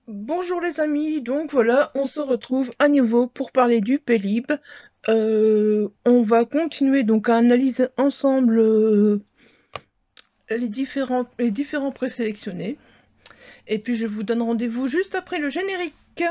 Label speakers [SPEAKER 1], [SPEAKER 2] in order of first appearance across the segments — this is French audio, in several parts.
[SPEAKER 1] Bonjour les amis, donc voilà, on se retrouve à nouveau pour parler du Pélib. On va continuer donc à analyser ensemble les différents présélectionnés. Et puis je vous donne rendez-vous juste après le générique.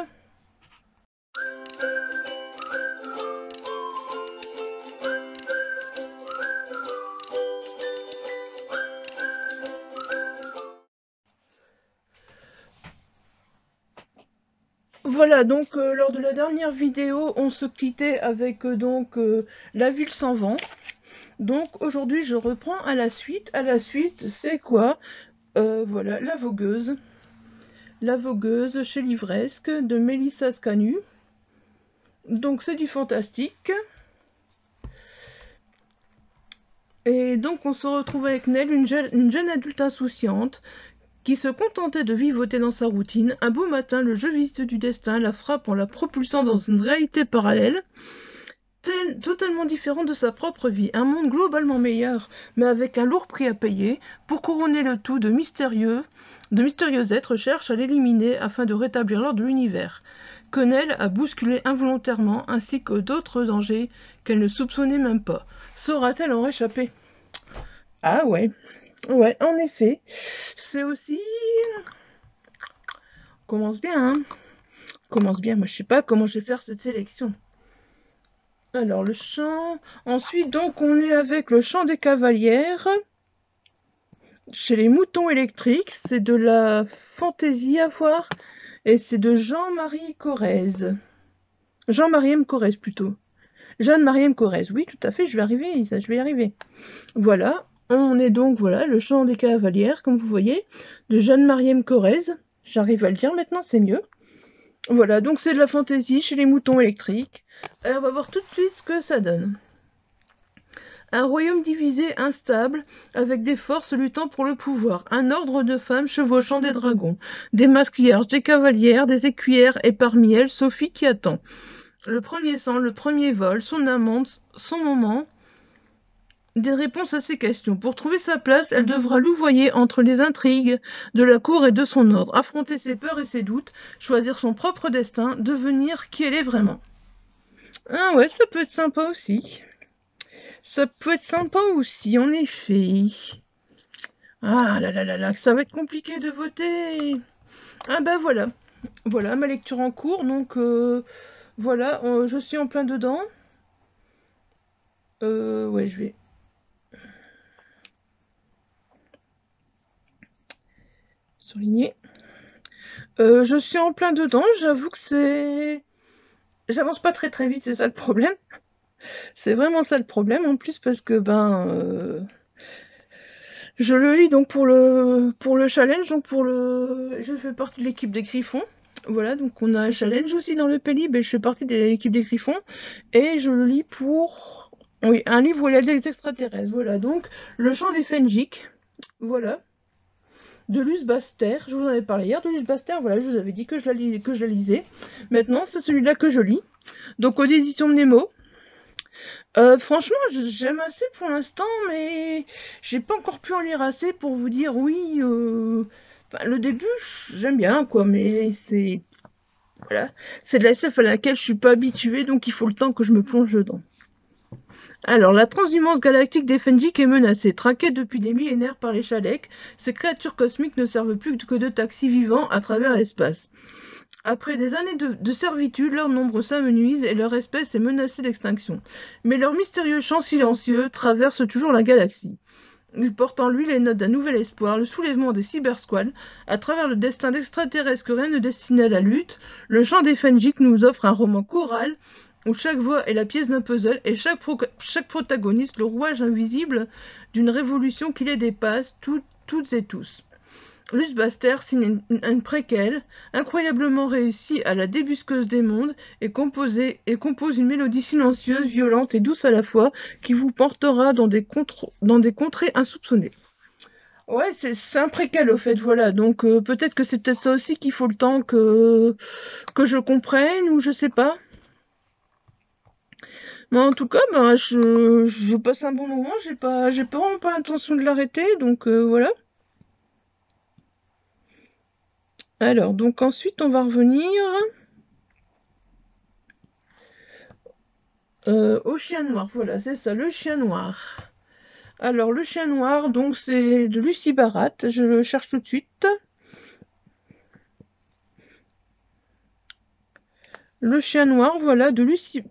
[SPEAKER 1] Voilà, donc lors de la dernière vidéo, on se quittait avec La ville sans vent. Donc aujourd'hui, je reprends à la suite. À la suite, c'est quoi? Voilà, La Vogueuse. La Vogueuse chez Livresque de Mélissa Scanu. Donc c'est du fantastique. Et donc on se retrouve avec Nell, une jeune adulte insouciante, qui se contentait de vivoter dans sa routine. Un beau matin, le jeu vicieux du destin la frappe en la propulsant dans une réalité parallèle, totalement différente de sa propre vie. Un monde globalement meilleur, mais avec un lourd prix à payer. Pour couronner le tout, de mystérieux êtres cherchent à l'éliminer afin de rétablir l'ordre de l'univers, que Nell a bousculé involontairement, ainsi que d'autres dangers qu'elle ne soupçonnait même pas. Saura-t-elle en réchapper? Ah ouais, ouais, en effet. C'est aussi... Commence bien, hein. Commence bien, moi je sais pas comment je vais faire cette sélection. Alors le chant... Ensuite donc on est avec le chant des cavalières. Chez les moutons électriques, c'est de la fantaisie à voir. Et c'est de Jean-Marie Corrèze. Jean-Marie M. Corrèze plutôt. Jeanne-Marie M. Corrèze, oui tout à fait, je vais arriver, ça, je vais y arriver. Voilà, on est donc, voilà, le chant des cavalières, comme vous voyez, de Jeanne-Marie M. Corrèze. J'arrive à le dire maintenant, c'est mieux. Voilà, donc c'est de la fantaisie chez les moutons électriques. On va voir tout de suite ce que ça donne. Un royaume divisé, instable, avec des forces luttant pour le pouvoir. Un ordre de femmes chevauchant des dragons. Des masquillères, des cavalières, des écuyères, et parmi elles, Sophie qui attend. Le premier sang, le premier vol, son amante, son moment, des réponses à ces questions. Pour trouver sa place, elle devra louvoyer entre les intrigues de la cour et de son ordre, affronter ses peurs et ses doutes, choisir son propre destin, devenir qui elle est vraiment. Ah ouais, ça peut être sympa aussi. Ça peut être sympa aussi, en effet. Ah là là là là, ça va être compliqué de voter. Ah bah voilà. Voilà, ma lecture en cours, donc voilà, je suis en plein dedans. Ouais, je vais... souligner. Je suis en plein dedans, j'avoue que c'est... J'avance pas très très vite, c'est ça le problème. C'est vraiment ça le problème en plus parce que je le lis donc pour le challenge, donc je fais partie de l'équipe des Griffons. Voilà, donc on a un challenge aussi dans le Pélib et je fais partie de l'équipe des Griffons et je le lis pour oui, un livre où il y a des extraterrestres. Voilà, donc le chant des Fenjik. Voilà. De Luce Baster, je vous en avais parlé hier de Luce Baster, voilà, je vous avais dit que je la lisais. Maintenant, c'est celui-là que je lis. Donc aux éditions de Nemo. Franchement, j'aime assez pour l'instant, mais j'ai pas encore pu en lire assez pour vous dire oui. Enfin, le début, j'aime bien, quoi, mais c'est voilà, c'est de la SF à laquelle je suis pas habituée, donc il faut le temps que je me plonge dedans. Alors, la transhumance galactique des Fenjik est menacée. Traquée depuis des millénaires par les Chaleks, ces créatures cosmiques ne servent plus que de taxis vivants à travers l'espace. Après des années de servitude, leur nombre s'amenuise et leur espèce est menacée d'extinction. Mais leur mystérieux chant silencieux traverse toujours la galaxie. Il porte en lui les notes d'un nouvel espoir, le soulèvement des cybersquads, à travers le destin d'extraterrestres que rien ne destinait à la lutte. Le chant des Fenjik nous offre un roman choral où chaque voix est la pièce d'un puzzle et chaque protagoniste le rouage invisible d'une révolution qui les dépasse, toutes et tous. Luce Baster signe une préquelle incroyablement réussie à la débusqueuse des mondes et compose une mélodie silencieuse, violente et douce à la fois qui vous portera dans des contrées insoupçonnées. Ouais, c'est un préquel au fait, voilà. Donc peut-être que c'est peut-être ça aussi qu'il faut le temps que je comprenne ou je sais pas. Mais en tout cas, ben, je passe un bon moment. J'ai pas vraiment pas l'intention de l'arrêter, donc voilà. Alors, donc ensuite, on va revenir au chien noir. Voilà, c'est ça, le chien noir. Alors, le chien noir, donc c'est de Lucie Barat. Je le cherche tout de suite. Le chien noir, voilà, de Lucie...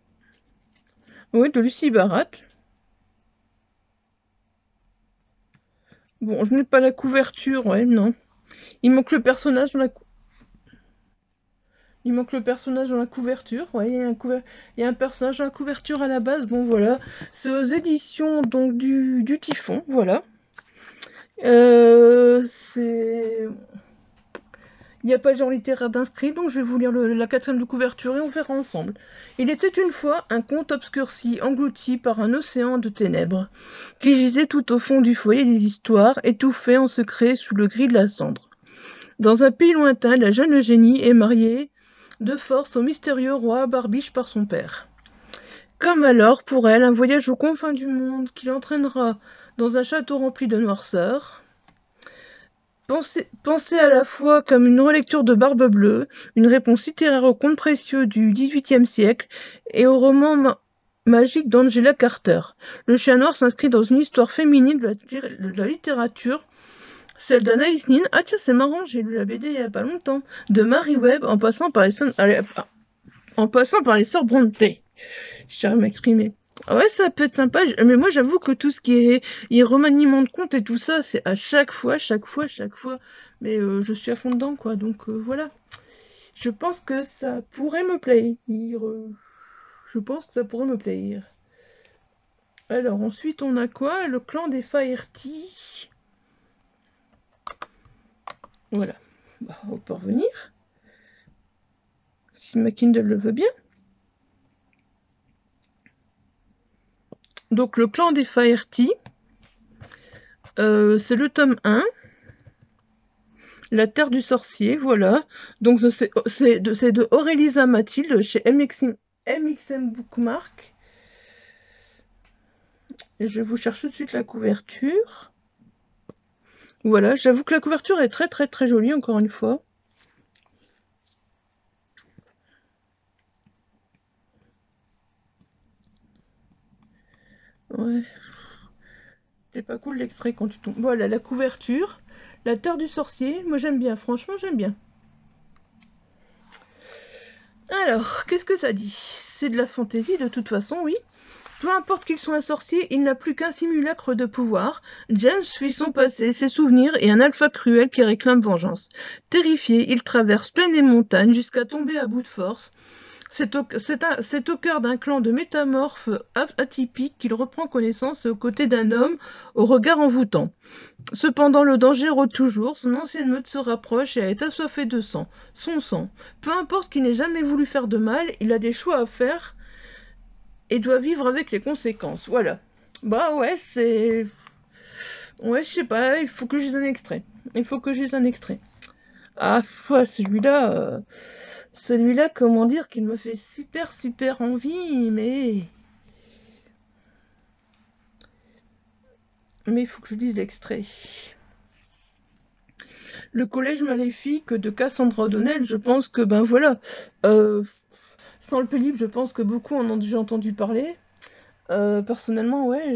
[SPEAKER 1] Oui, de Lucie Barat. Bon, je n'ai pas la couverture, ouais, non. Il manque le personnage dans la... Il manque le personnage dans la couverture. Ouais, il y a un personnage dans la couverture à la base. Bon, voilà. C'est aux éditions donc du Typhon. Voilà. C'est... Il n'y a pas de genre littéraire d'inscrit, donc je vais vous lire la quatrième de couverture et on verra ensemble. Il était une fois un conte obscurci, englouti par un océan de ténèbres, qui gisait tout au fond du foyer des histoires, étouffé en secret sous le gris de la cendre. Dans un pays lointain, la jeune Eugénie est mariée de force au mystérieux roi Barbiche par son père. Comme alors, pour elle, un voyage aux confins du monde qui l'entraînera dans un château rempli de noirceur. Pensée à la fois comme une relecture de Barbe Bleue, une réponse littéraire aux contes précieux du XVIIIe siècle et au roman magique d'Angela Carter. Le chien noir s'inscrit dans une histoire féminine de la littérature, celle d'Anaïs Nin. Ah tiens, c'est marrant, j'ai lu la BD il y a pas longtemps. De Marie Webb en passant par les sœurs Brontë. Si j'arrive à m'exprimer. Ouais, ça peut être sympa, mais moi j'avoue que tout ce qui est remaniement de compte et tout ça, c'est à chaque fois. Mais je suis à fond dedans, quoi, donc voilà. Je pense que ça pourrait me plaire. Je pense que ça pourrait me plaire. Alors ensuite, on a quoi? Le clan des Faerty. Voilà. Bah, on peut revenir. Si ma Kindle le veut bien. Donc le clan des Faerty. C'est le tome 1. La Terre du Sorcier, voilà. Donc c'est de Aurélisa Mathilde chez MXM Bookmark. Et je vous cherche tout de suite la couverture. Voilà, j'avoue que la couverture est très très très jolie, encore une fois. Ouais. C'est pas cool l'extrait quand tu tombes. Voilà, la couverture. La Terre du Sorcier, moi j'aime bien, franchement j'aime bien. Alors, qu'est-ce que ça dit? C'est de la fantaisie de toute façon, oui. Peu importe qu'il soit un sorcier, il n'a plus qu'un simulacre de pouvoir. James suit son passé, ses souvenirs et un alpha cruel qui réclame vengeance. Terrifié, il traverse plaines et montagnes jusqu'à tomber à bout de force. C'est au cœur d'un clan de métamorphes atypiques qu'il reprend connaissance aux côtés d'un homme au regard envoûtant. Cependant, le danger rôde toujours, son ancienne meute se rapproche et est assoiffée de sang, son sang. Peu importe qu'il n'ait jamais voulu faire de mal, il a des choix à faire et doit vivre avec les conséquences. Voilà. Bah ouais, c'est... Ouais, je sais pas, il faut que je lise un extrait. Ah, celui-là, comment dire, qu'il me fait super super envie, mais il faut que je lise l'extrait. Le collège maléfique de Cassandra O'Donnell, je pense que, ben voilà, sans le Pélib, je pense que beaucoup en ont déjà entendu parler. Personnellement, ouais,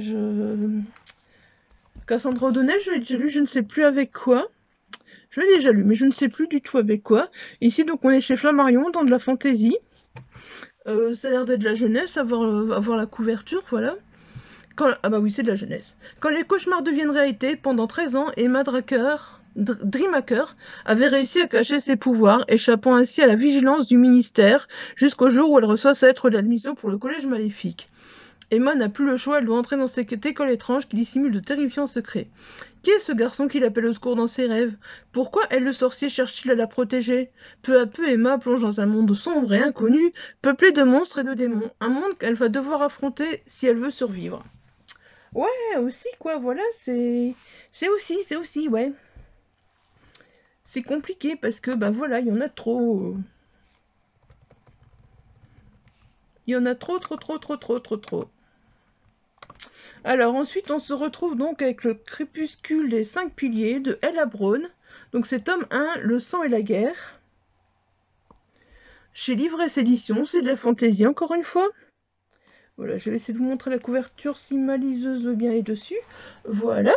[SPEAKER 1] Cassandra O'Donnell, je l'ai déjà lu, je ne sais plus avec quoi. Je l'ai déjà lu, mais je ne sais plus du tout avec quoi. Ici, donc, on est chez Flammarion, dans de la fantaisie. Ça a l'air d'être de la jeunesse, avoir la couverture, voilà. Ah bah oui, c'est de la jeunesse. Quand les cauchemars deviennent réalité, pendant 13 ans, Emma Dreamhacker avait réussi à cacher ses pouvoirs, échappant ainsi à la vigilance du ministère, jusqu'au jour où elle reçoit sa lettre d'admission pour le collège maléfique. Emma n'a plus le choix, elle doit entrer dans cette école étrange qui dissimule de terrifiants secrets. Qui est ce garçon qui l'appelle au secours dans ses rêves? Pourquoi elle, le sorcier, cherche-t-il à la protéger? Peu à peu, Emma plonge dans un monde sombre et inconnu, peuplé de monstres et de démons. Un monde qu'elle va devoir affronter si elle veut survivre. Ouais, aussi, quoi, voilà, C'est aussi, ouais. C'est compliqué parce que, ben voilà, il y en a trop. Il y en a trop. Alors ensuite, on se retrouve donc avec le crépuscule des 5 piliers de Ella Brown, Donc c'est tome 1, Le sang et la guerre. Chez Livresse Édition, c'est de la fantaisie encore une fois. Voilà, je vais essayer de vous montrer la couverture si ma liseuse veut bien aller dessus. Voilà.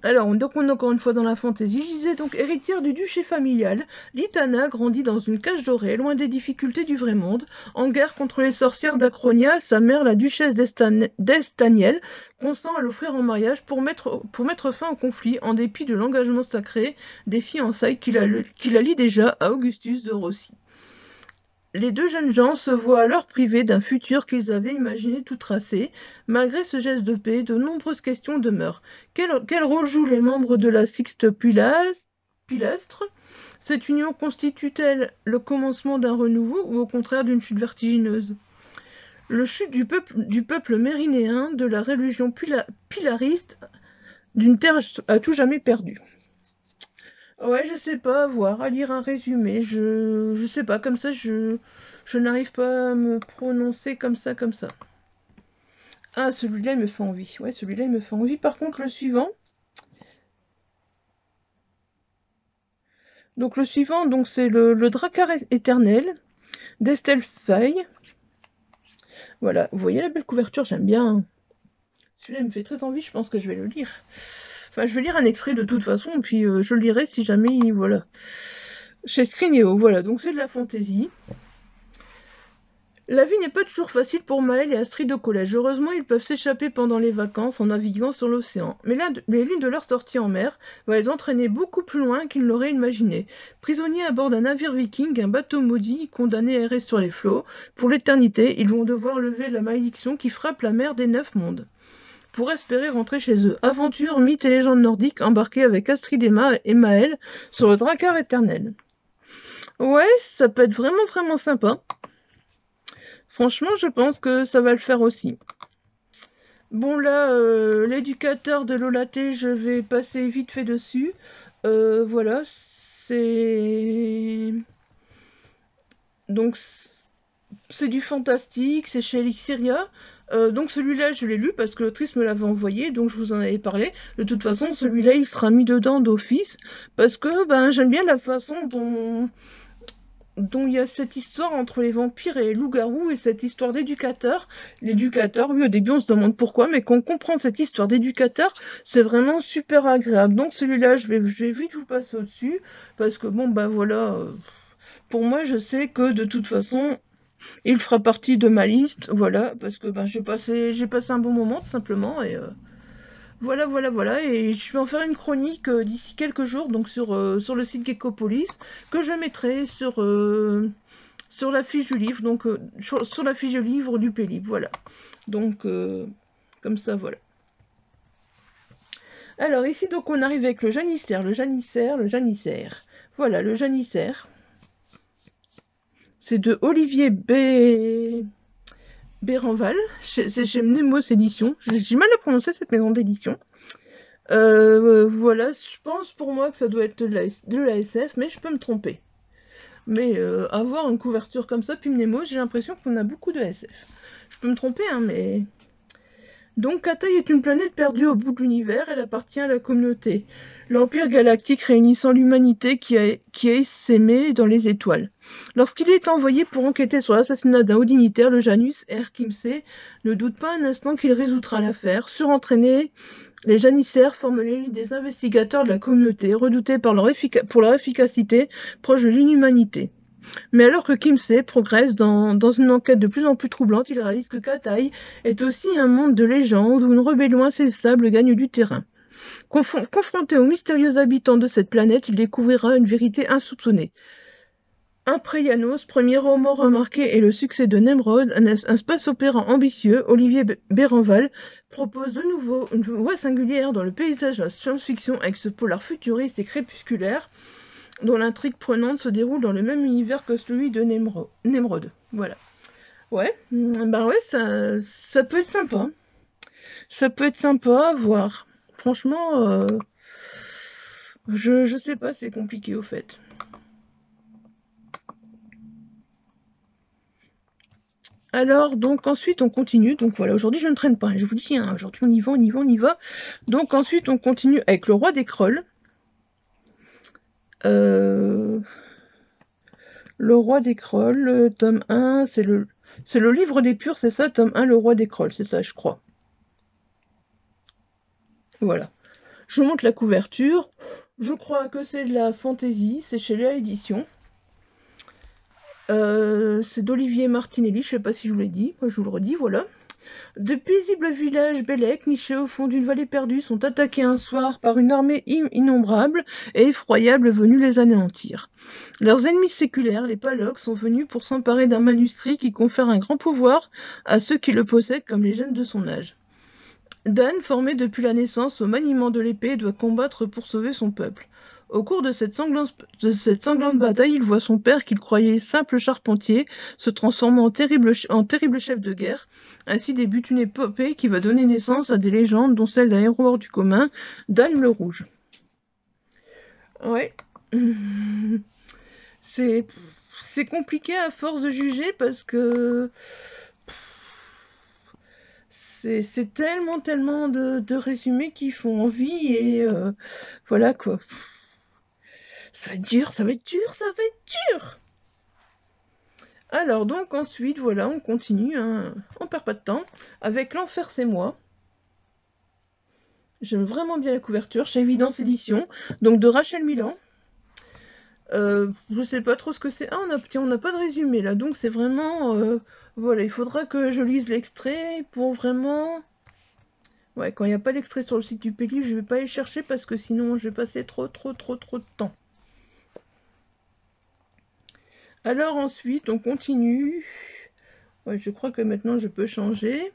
[SPEAKER 1] Alors, donc on est encore une fois dans la fantaisie. Je disais donc héritière du duché familial, Litana grandit dans une cage dorée, loin des difficultés du vrai monde, en guerre contre les sorcières d'Acronia. Sa mère, la duchesse d'Estaniel, consent à l'offrir en mariage pour mettre fin au conflit, en dépit de l'engagement sacré des fiançailles qu'il allie déjà à Augustus de Rossi. Les deux jeunes gens se voient alors privés d'un futur qu'ils avaient imaginé tout tracé. Malgré ce geste de paix, de nombreuses questions demeurent. Quel rôle jouent les membres de la Sixte Pilastre? Cette union constitue-t-elle le commencement d'un renouveau ou au contraire d'une chute vertigineuse? Le chute du peuple mérinéen, de la religion pilariste, d'une terre à tout jamais perdue. Ouais, je sais pas, voir, à lire un résumé, je sais pas, comme ça, je n'arrive pas à me prononcer comme ça, comme ça. Ah, celui-là, il me fait envie. Ouais, celui-là, il me fait envie. Par contre, le suivant. Donc, le suivant, donc c'est le Drakkar éternel d'Estelle Faye. Voilà, vous voyez la belle couverture, j'aime bien. Celui-là, il me fait très envie, je pense que je vais le lire. Enfin, je vais lire un extrait de toute façon, puis je le lirai si jamais, voilà. Chez Scrinéo, voilà, donc c'est de la fantaisie. La vie n'est pas toujours facile pour Maël et Astrid au collège. Heureusement, ils peuvent s'échapper pendant les vacances en naviguant sur l'océan. Mais l'une de leurs sorties en mer va les entraîner beaucoup plus loin qu'ils ne l'auraient imaginé. Prisonniers à bord d'un navire viking, un bateau maudit, condamné à errer sur les flots, pour l'éternité, ils vont devoir lever la malédiction qui frappe la mer des 9 mondes. Pour espérer rentrer chez eux. Aventure, mythes et légendes nordiques embarqués avec Astrid et Maël sur le Drakkar éternel. Ouais, ça peut être vraiment vraiment sympa. Franchement, je pense que ça va le faire aussi. Bon là, l'éducateur de Lolaté, je vais passer vite fait dessus. Voilà, c'est... Donc, c'est du fantastique, c'est chez Elixiria. Donc celui-là, je l'ai lu parce que l'autrice me l'avait envoyé, donc je vous en avais parlé. De toute façon, celui-là, il sera mis dedans d'office parce que ben j'aime bien la façon dont il y a cette histoire entre les vampires et les loups-garous et cette histoire d'éducateur. L'éducateur, oui, au début, on se demande pourquoi, mais quand on comprend cette histoire d'éducateur, c'est vraiment super agréable. Donc celui-là, je vais vite vous passer au-dessus parce que bon, ben voilà, pour moi, je sais que de toute façon, il fera partie de ma liste, voilà, parce que ben j'ai passé un bon moment tout simplement et voilà, voilà, voilà, et je vais en faire une chronique d'ici quelques jours, donc sur le site Geckopolis, que je mettrai sur la fiche du livre, donc sur la fiche du livre du Pélib, voilà. Donc comme ça, voilà. Alors ici, donc on arrive avec le janissaire, le janissaire, le janissaire. Voilà, le janissaire. C'est de Olivier Béranval, c'est chez Mnemos Édition. J'ai du mal à prononcer cette maison d'édition. Voilà, je pense pour moi que ça doit être de la SF, mais je peux me tromper. Mais avoir une couverture comme ça, puis Mnemos, j'ai l'impression qu'on a beaucoup de SF. Je peux me tromper, hein, mais... Donc Kataï est une planète perdue au bout de l'univers, elle appartient à la communauté. L'Empire galactique réunissant l'humanité qui a essaimé dans les étoiles. Lorsqu'il est envoyé pour enquêter sur l'assassinat d'un haut dignitaire, le Janus R. Kimsey ne doute pas un instant qu'il résoudra l'affaire. Surentraînés, les janissaires forment l'élite des investigateurs de la communauté, redoutés pour leur efficacité, proche de l'inhumanité. Mais alors que Kimsey progresse dans une enquête de plus en plus troublante, il réalise que Kataï est aussi un monde de légende où une rébellion insaisissable gagne du terrain. Confronté aux mystérieux habitants de cette planète, il découvrira une vérité insoupçonnée. Imprégnanos, premier roman remarqué et le succès de Nemrod, un space-opéra ambitieux, Olivier Béranval propose de nouveau une voie singulière dans le paysage de la science-fiction avec ce polar futuriste et crépusculaire dont l'intrigue prenante se déroule dans le même univers que celui de Nemrod. Voilà. Ouais, bah ouais, ça peut être sympa. Ça peut être sympa à voir. Franchement, je sais pas, c'est compliqué au fait. Alors, donc ensuite on continue, donc voilà, aujourd'hui je ne traîne pas, hein, je vous dis, hein, aujourd'hui on y va, on y va, on y va. Donc ensuite on continue avec le roi des Crolles. Le roi des Crolles, tome 1, c'est le livre des purs, c'est ça, tome 1, le roi des Crolles, c'est ça je crois. Voilà. Je vous montre la couverture, je crois que c'est de la fantaisie, c'est chez Léa Édition. C'est d'Olivier Martinelli, je sais pas si je vous l'ai dit, moi je vous le redis, voilà. De paisibles villages Bélec, nichés au fond d'une vallée perdue, sont attaqués un soir par une armée innombrable et effroyable venue les anéantir. Leurs ennemis séculaires, les Palocs, sont venus pour s'emparer d'un manuscrit qui confère un grand pouvoir à ceux qui le possèdent comme les jeunes de son âge. Dan, formé depuis la naissance au maniement de l'épée, doit combattre pour sauver son peuple. Au cours de cette sanglante bataille, il voit son père, qu'il croyait simple charpentier, se transformer en terrible chef de guerre. Ainsi débute une épopée qui va donner naissance à des légendes, dont celle d'un héros hors du commun, Dan le Rouge. Ouais. C'est compliqué à force de juger parce que c'est tellement de résumés qui font envie et voilà quoi. Ça va être dur, ça va être dur, ça va être dur. Alors donc ensuite, voilà, on continue, hein, on perd pas de temps, avec L'Enfer c'est moi. J'aime vraiment bien la couverture, chez Évidence Édition, donc de Rachel Milan. Je sais pas trop ce que c'est. Ah, on n'a pas de résumé là, donc c'est vraiment... voilà, il faudra que je lise l'extrait pour vraiment... Ouais, quand il n'y a pas d'extrait sur le site du Pélib, je vais pas aller chercher parce que sinon je vais passer trop de temps. Alors ensuite, on continue. Ouais, je crois que maintenant je peux changer.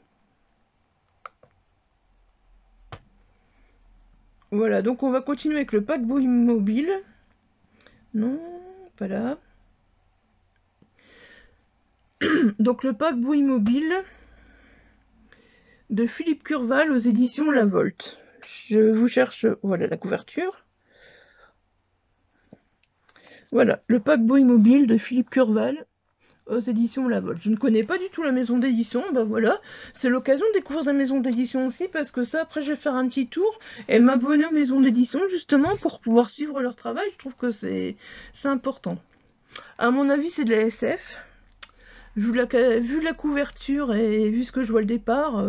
[SPEAKER 1] Voilà, donc on va continuer avec le paquebot immobile. Non, pas là. Donc le paquebot immobile de Philippe Curval aux éditions La Volte. Je vous cherche, voilà la couverture. Voilà, le paquebot immobile de Philippe Curval aux éditions La Volte. Je ne connais pas du tout la maison d'édition, bah voilà, c'est l'occasion de découvrir la maison d'édition aussi, parce que ça, après, je vais faire un petit tour et m'abonner aux maisons d'édition, justement, pour pouvoir suivre leur travail. Je trouve que c'est important. À mon avis, c'est de la SF. Vu la couverture et vu ce que je vois le départ,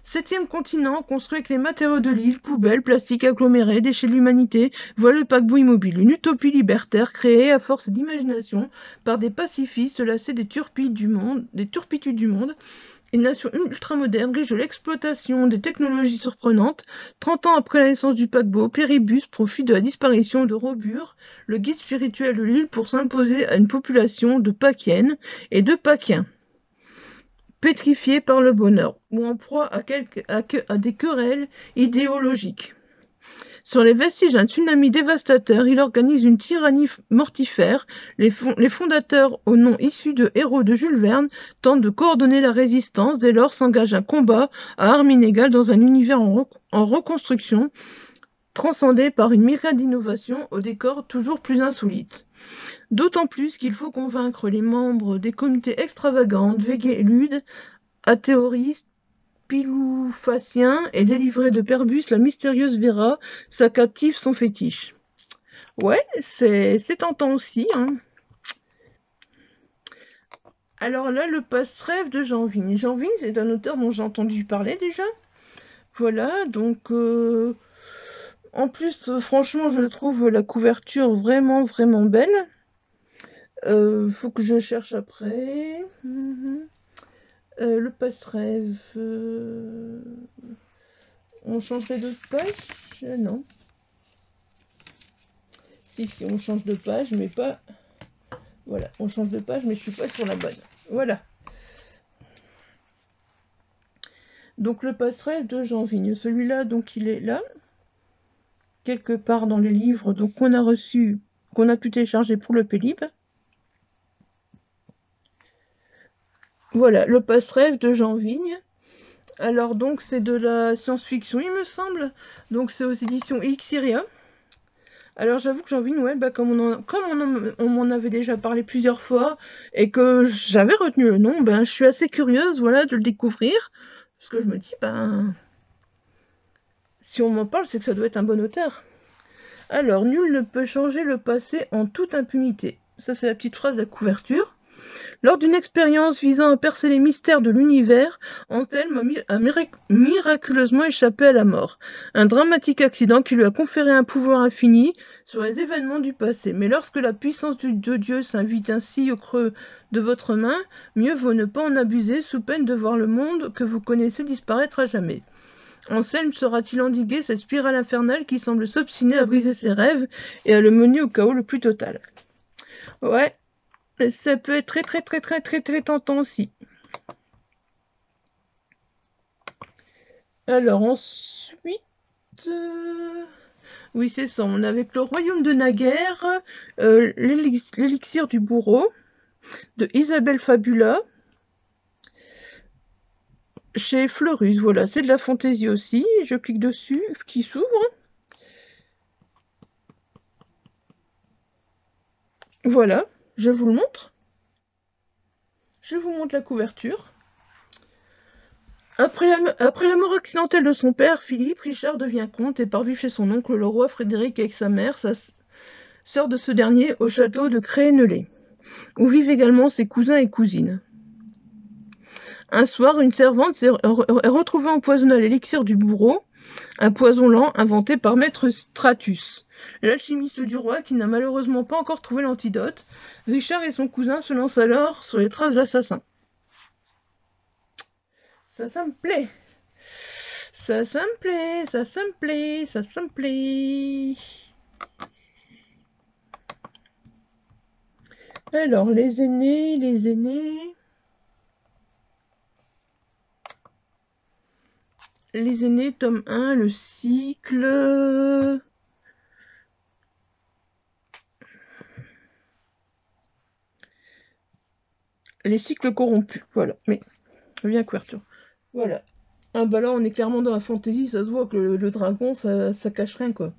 [SPEAKER 1] 7e continent, construit avec les matériaux de l'île, poubelles, plastique agglomérés, déchets de l'humanité, voilà le paquebot immobile, une utopie libertaire créée à force d'imagination par des pacifistes lassés des turpitudes du monde, une nation ultramoderne, riche de l'exploitation des technologies surprenantes. 30 ans après la naissance du paquebot, Péribus profite de la disparition de Robur, le guide spirituel de l'île, pour s'imposer à une population de Pakiennes et de Pakiens, pétrifiés par le bonheur, ou en proie à des querelles idéologiques. Sur les vestiges d'un tsunami dévastateur, il organise une tyrannie mortifère. Les fondateurs, au nom issu de héros de Jules Verne, tentent de coordonner la résistance. Dès lors s'engage un combat à armes inégales dans un univers en reconstruction, transcendé par une myriade d'innovations au décor toujours plus insolite. D'autant plus qu'il faut convaincre les membres des communautés extravagantes, végéludes, athéoristes, piloufacien et délivré de Perbus, la mystérieuse Vera, sa captive, son fétiche. Ouais, c'est tentant aussi, hein. Alors là, le passe-rêve de Jean Vigne. Jean Vigne, c'est un auteur dont j'ai entendu parler déjà. Voilà, donc... en plus, franchement, je trouve la couverture vraiment, vraiment belle. Faut que je cherche après. Le passe-rêve... On changerait de page? Non. Si, on change de page, mais pas... Voilà, on change de page, mais je suis pas sur la bonne. Voilà. Donc le passe-rêve de Jean Vigne. Celui-là, donc il est là, quelque part dans les livres, donc qu'on a reçu, qu'on a pu télécharger pour le Pélib. Voilà, le passe-rêve de Jean Vigne. Alors donc c'est de la science-fiction, il me semble. Donc c'est aux éditions Ixyria. Alors j'avoue que j'ai envie de Noël, bah, on m'en avait déjà parlé plusieurs fois et que j'avais retenu le nom, ben je suis assez curieuse, voilà, de le découvrir. Parce que je me dis, ben si on m'en parle, c'est que ça doit être un bon auteur. Alors, nul ne peut changer le passé en toute impunité. Ça, c'est la petite phrase de la couverture. Lors d'une expérience visant à percer les mystères de l'univers, Anselme a miraculeusement échappé à la mort. Un dramatique accident qui lui a conféré un pouvoir infini sur les événements du passé. Mais lorsque la puissance de Dieu s'invite ainsi au creux de votre main, mieux vaut ne pas en abuser sous peine de voir le monde que vous connaissez disparaître à jamais. Anselme saura-t-il endiguer cette spirale infernale qui semble s'obstiner à briser ses rêves et à le mener au chaos le plus total? Ouais, ça peut être très tentant aussi. Alors ensuite, oui c'est ça, on est avec le royaume de Naguère, l'élixir du bourreau, de Isabelle Fabula, chez Fleurus, voilà, c'est de la fantaisie aussi, je clique dessus, qui s'ouvre. Voilà, je vous le montre. Je vous montre la couverture. Après la mort accidentelle de son père, Philippe, Richard devient comte et part vivre chez son oncle le roi Frédéric avec sa mère, sa sœur de ce dernier, au château de Crénelay, où vivent également ses cousins et cousines. Un soir, une servante est retrouvée empoisonnée à l'élixir du bourreau, un poison lent inventé par maître Stratus, l'alchimiste du roi qui n'a malheureusement pas encore trouvé l'antidote. Richard et son cousin se lancent alors sur les traces de l'assassin. Ça me plaît. Ça me plaît, ça me plaît, ça me plaît. Alors, les aînés, les aînés. Les aînés, tome 1, le cycle. Les cycles corrompus, voilà. Mais, bien couverture. Voilà. Ah bah là, on est clairement dans la fantaisie, ça se voit que le dragon, ça cache rien, quoi.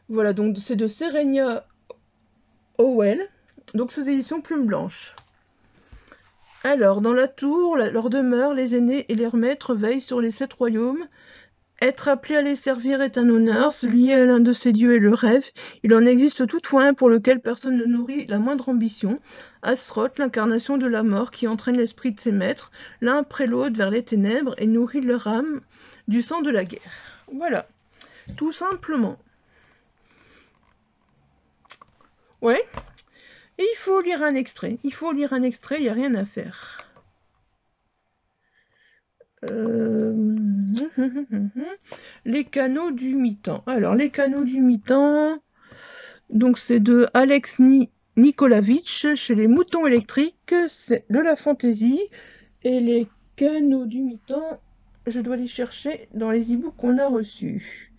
[SPEAKER 1] Voilà, donc c'est de Serenia Howell, donc sous édition Plume Blanche. Alors, dans la tour, leur demeure, les aînés et leurs maîtres veillent sur les 7 royaumes. Être appelé à les servir est un honneur, se lier à l'un de ces dieux est le rêve. Il en existe toutefois un pour lequel personne ne nourrit la moindre ambition. Astaroth, l'incarnation de la mort qui entraîne l'esprit de ses maîtres, l'un après l'autre vers les ténèbres et nourrit leur âme du sang de la guerre. Voilà, tout simplement. Ouais, et il faut lire un extrait. Il faut lire un extrait, il n'y a rien à faire. Les canaux du mi-temps. Alors, les canaux du mi-temps, donc c'est de Alex Nikolavitch chez les Moutons électriques, c'est de la fantaisie. Et les canaux du mi-temps, je dois les chercher dans les e-books qu'on a reçus.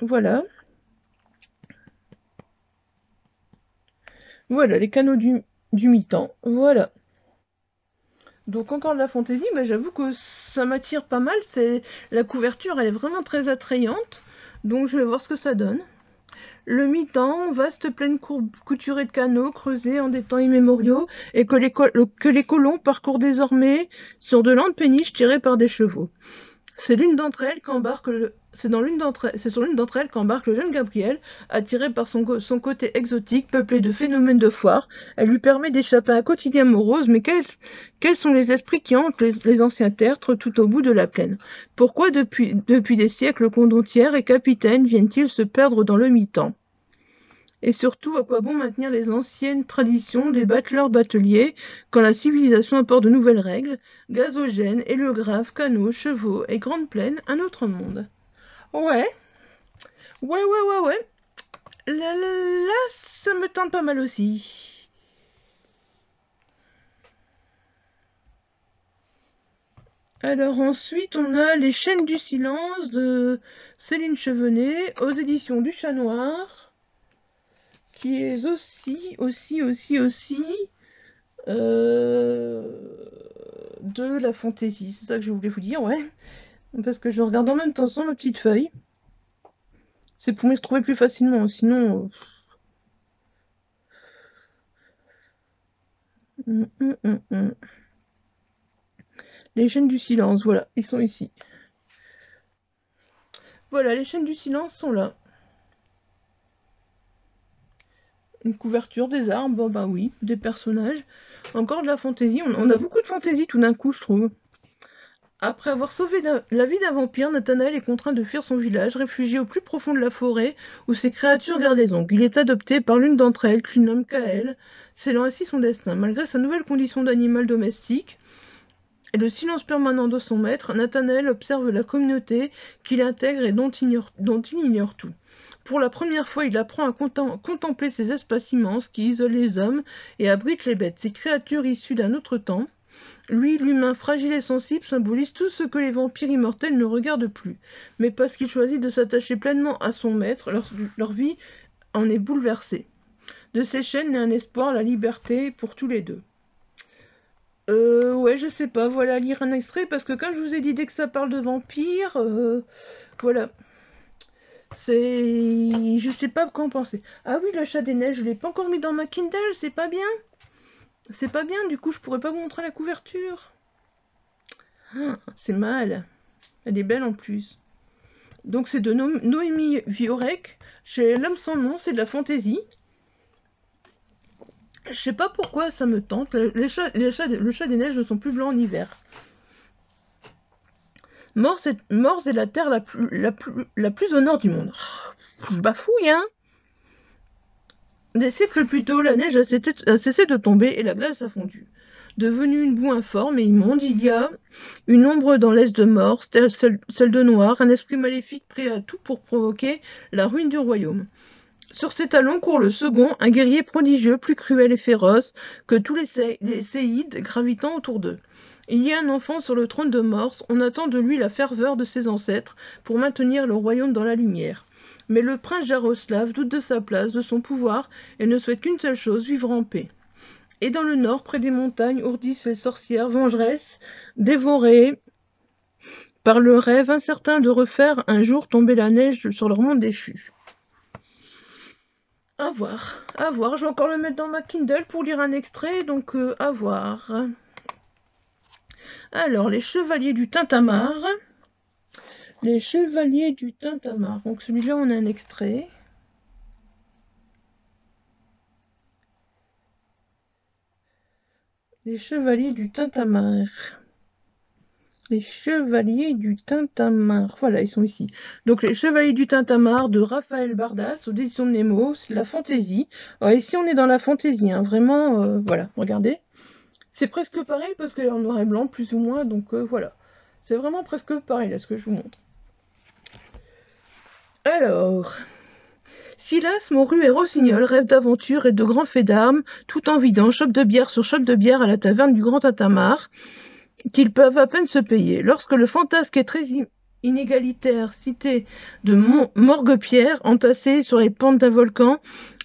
[SPEAKER 1] Voilà. Voilà, les canaux du mi-temps. Voilà. Donc encore de la fantaisie, mais j'avoue que ça m'attire pas mal. La couverture, elle est vraiment très attrayante. Donc je vais voir ce que ça donne. Le mi-temps, vaste plaine couturée de canaux creusés en des temps immémoriaux et que les colons parcourent désormais sur de lentes péniches tirées par des chevaux. C'est sur l'une d'entre elles qu'embarque le jeune Gabriel, attiré par son côté exotique, peuplé de phénomènes de foire. Elle lui permet d'échapper à un quotidien morose, mais quels sont les esprits qui hantent les anciens tertres tout au bout de la plaine? Pourquoi depuis des siècles condottières et capitaines viennent-ils se perdre dans le mi-temps? Et surtout, à quoi bon maintenir les anciennes traditions des battleurs-bateliers quand la civilisation apporte de nouvelles règles, gazogènes, héliographes, canaux, chevaux et grandes plaines, un autre monde? Ouais, ouais. Là, ça me tente pas mal aussi. Alors ensuite, on a Les Chaînes du Silence de Céline Chevenet aux éditions du Chat Noir, qui est aussi de la fantaisie, c'est ça que je voulais vous dire, ouais. Parce que je regarde en même temps sur ma petite feuille. C'est pour m'y retrouver plus facilement, sinon... Les chaînes du silence, voilà, ils sont ici. Voilà, les chaînes du silence sont là. Une couverture, des arbres, bon bah oui, des personnages. Encore de la fantaisie, on a beaucoup de fantaisie tout d'un coup, je trouve. Après avoir sauvé la vie d'un vampire, Nathanaël est contraint de fuir son village, réfugié au plus profond de la forêt, où ses créatures gardent les ongles. Il est adopté par l'une d'entre elles, qu'il nomme Kael, scellant ainsi son destin. Malgré sa nouvelle condition d'animal domestique et le silence permanent de son maître, Nathanaël observe la communauté qu'il intègre et dont il ignore tout. Pour la première fois, il apprend à contempler ces espaces immenses qui isolent les hommes et abritent les bêtes, ces créatures issues d'un autre temps. Lui, l'humain fragile et sensible, symbolise tout ce que les vampires immortels ne regardent plus. Mais parce qu'il choisit de s'attacher pleinement à son maître, leur vie en est bouleversée. De ces chaînes naît un espoir, la liberté pour tous les deux. Ouais, je sais pas, voilà, lire un extrait, parce que comme je vous ai dit, dès que ça parle de vampires, voilà. C'est... Je sais pas quoi en penser. Ah oui, le chat des neiges, je l'ai pas encore mis dans ma Kindle, c'est pas bien. C'est pas bien, du coup, je pourrais pas vous montrer la couverture. Ah, c'est mal. Elle est belle en plus. Donc c'est de Noémie Viorek. Chez L'Homme sans nom, c'est de la fantaisie. Je sais pas pourquoi ça me tente. Le chat des neiges ne sont plus blancs en hiver. Morse est la terre la plus au nord du monde. Je bafouille, hein. Des siècles plus tôt, la neige a cessé de tomber et la glace a fondu. Devenue une boue informe et immonde, il y a une ombre dans l'est de Morse, celle de Noir, un esprit maléfique prêt à tout pour provoquer la ruine du royaume. Sur ses talons court le second, un guerrier prodigieux, plus cruel et féroce que tous les séides gravitant autour d'eux. Il y a un enfant sur le trône de Morse, on attend de lui la ferveur de ses ancêtres pour maintenir le royaume dans la lumière. Mais le prince Jaroslav doute de sa place, de son pouvoir, et ne souhaite qu'une seule chose, vivre en paix. Et dans le nord, près des montagnes, ourdissent les sorcières vengeresses, dévorées par le rêve incertain de refaire un jour tomber la neige sur leur monde déchu. À voir, à voir. Je vais encore le mettre dans ma Kindle pour lire un extrait, donc à voir. Alors, les Chevaliers du Tintamarre. Les Chevaliers du Tintamarre. Donc celui-là, on a un extrait. Les Chevaliers du Tintamarre. Les Chevaliers du Tintamarre. Voilà, ils sont ici. Donc, les Chevaliers du Tintamarre de Raphaël Bardas, aux éditions de Nemo, c'est la fantaisie. Alors, ici, on est dans la fantaisie, hein, vraiment, voilà, regardez. C'est presque pareil parce qu'elle est en noir et blanc, plus ou moins, donc voilà. C'est vraiment presque pareil, là, ce que je vous montre. Alors... Silas, morue et rossignol rêvent d'aventure et de grands faits d'armes, tout en vidant chope de bière sur chope de bière à la taverne du Grand Tintamarre, qu'ils peuvent à peine se payer. Lorsque le fantasque et très inégalitaire cité de Morguepierre, entassée sur les pentes d'un volcan,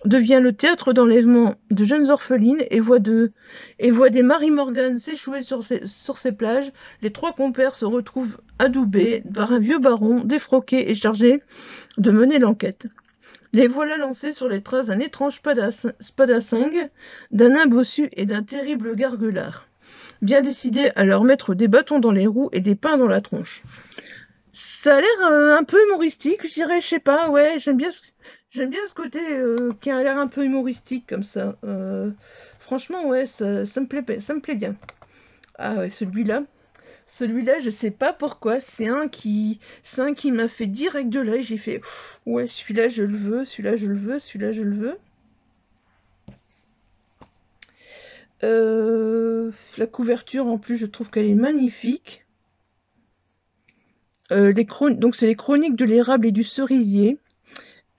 [SPEAKER 1] devient le théâtre d'enlèvement de jeunes orphelines et voit des Marie Morgan s'échouer sur ces plages, les trois compères se retrouvent adoubés par un vieux baron défroqué et chargé de mener l'enquête. Les voilà lancés sur les traces d'un étrange spadassingue, d'un nain bossu et d'un terrible gargulard, bien décidés à leur mettre des bâtons dans les roues et des pains dans la tronche. Ça a l'air un peu humoristique, je dirais, je sais pas, ouais, j'aime bien ce côté qui a l'air un peu humoristique comme ça. Franchement, ouais, ça me plaît bien. Ah ouais, celui-là, je sais pas pourquoi, c'est un qui m'a fait direct de l'œil. J'ai fait, ouais, celui-là je le veux, celui-là je le veux, celui-là je le veux. La couverture en plus, je trouve qu'elle est magnifique. Donc c'est les chroniques de l'érable et du cerisier.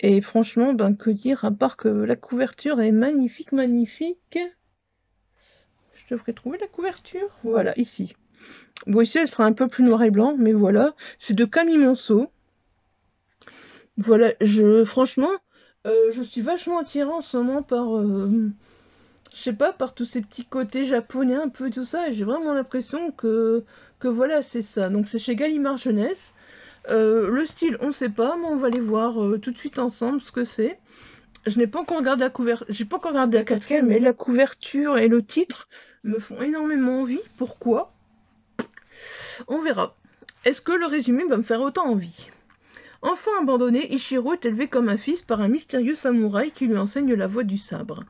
[SPEAKER 1] Et franchement, ben que dire, à part que la couverture est magnifique, magnifique. Je devrais trouver la couverture. Voilà, ici. Bon, ici, elle sera un peu plus noir et blanc, mais voilà. C'est de Camille Monceau. Voilà, franchement, je suis vachement attirée en ce moment Je sais pas, par tous ces petits côtés japonais, un peu tout ça, et j'ai vraiment l'impression que voilà, c'est ça. Donc c'est chez Gallimard Jeunesse. Le style, on sait pas, mais on va aller voir tout de suite ensemble ce que c'est. Je n'ai pas encore regardé la couverture, j'ai pas encore regardé la quatrième, mais la couverture et le titre me font énormément envie. Pourquoi? On verra. Est-ce que le résumé va me faire autant envie? Enfant abandonné, Ichiro est élevé comme un fils par un mystérieux samouraï qui lui enseigne la voie du sabre.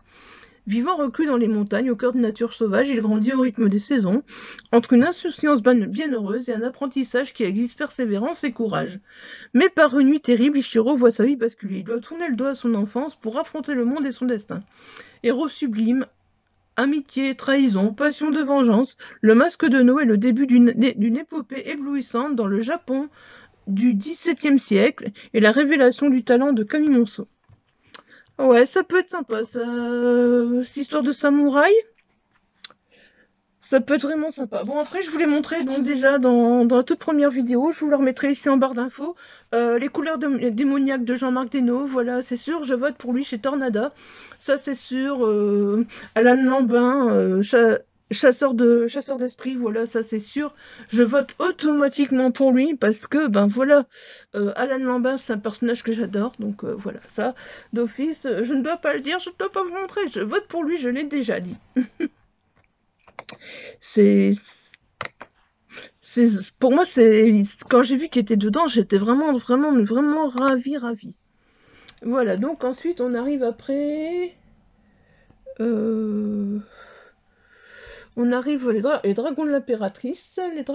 [SPEAKER 1] Vivant reclus dans les montagnes, au cœur de nature sauvage, il grandit au rythme des saisons, entre une insouciance bienheureuse et un apprentissage qui exige persévérance et courage. Mais par une nuit terrible, Ichiro voit sa vie basculer. Il doit tourner le dos à son enfance pour affronter le monde et son destin. Héros sublime, amitié, trahison, passion de vengeance, le masque de No est le début d'une épopée éblouissante dans le Japon du XVIIe siècle et la révélation du talent de Kamimonso. Ouais, ça peut être sympa, ça. Cette histoire de samouraï, ça peut être vraiment sympa. Bon, après, je vous l'ai montré donc déjà dans la toute première vidéo. Je vous le remettrai ici en barre d'infos. Les couleurs démoniaques de Jean-Marc Desnos, voilà, c'est sûr, je vote pour lui chez Tornada. Ça, c'est sûr. Alan Lambin, chasseur d'esprit, voilà, ça, c'est sûr. Je vote automatiquement pour lui parce que, ben voilà, Alan Lambin, c'est un personnage que j'adore. Donc, voilà, ça, d'office, je ne dois pas le dire, je ne dois pas vous montrer. Je vote pour lui, je l'ai déjà dit. C'est pour moi, c'est quand j'ai vu qu'il était dedans, j'étais vraiment ravie. Voilà, donc ensuite on arrive après on arrive les dragons de l'impératrice, non,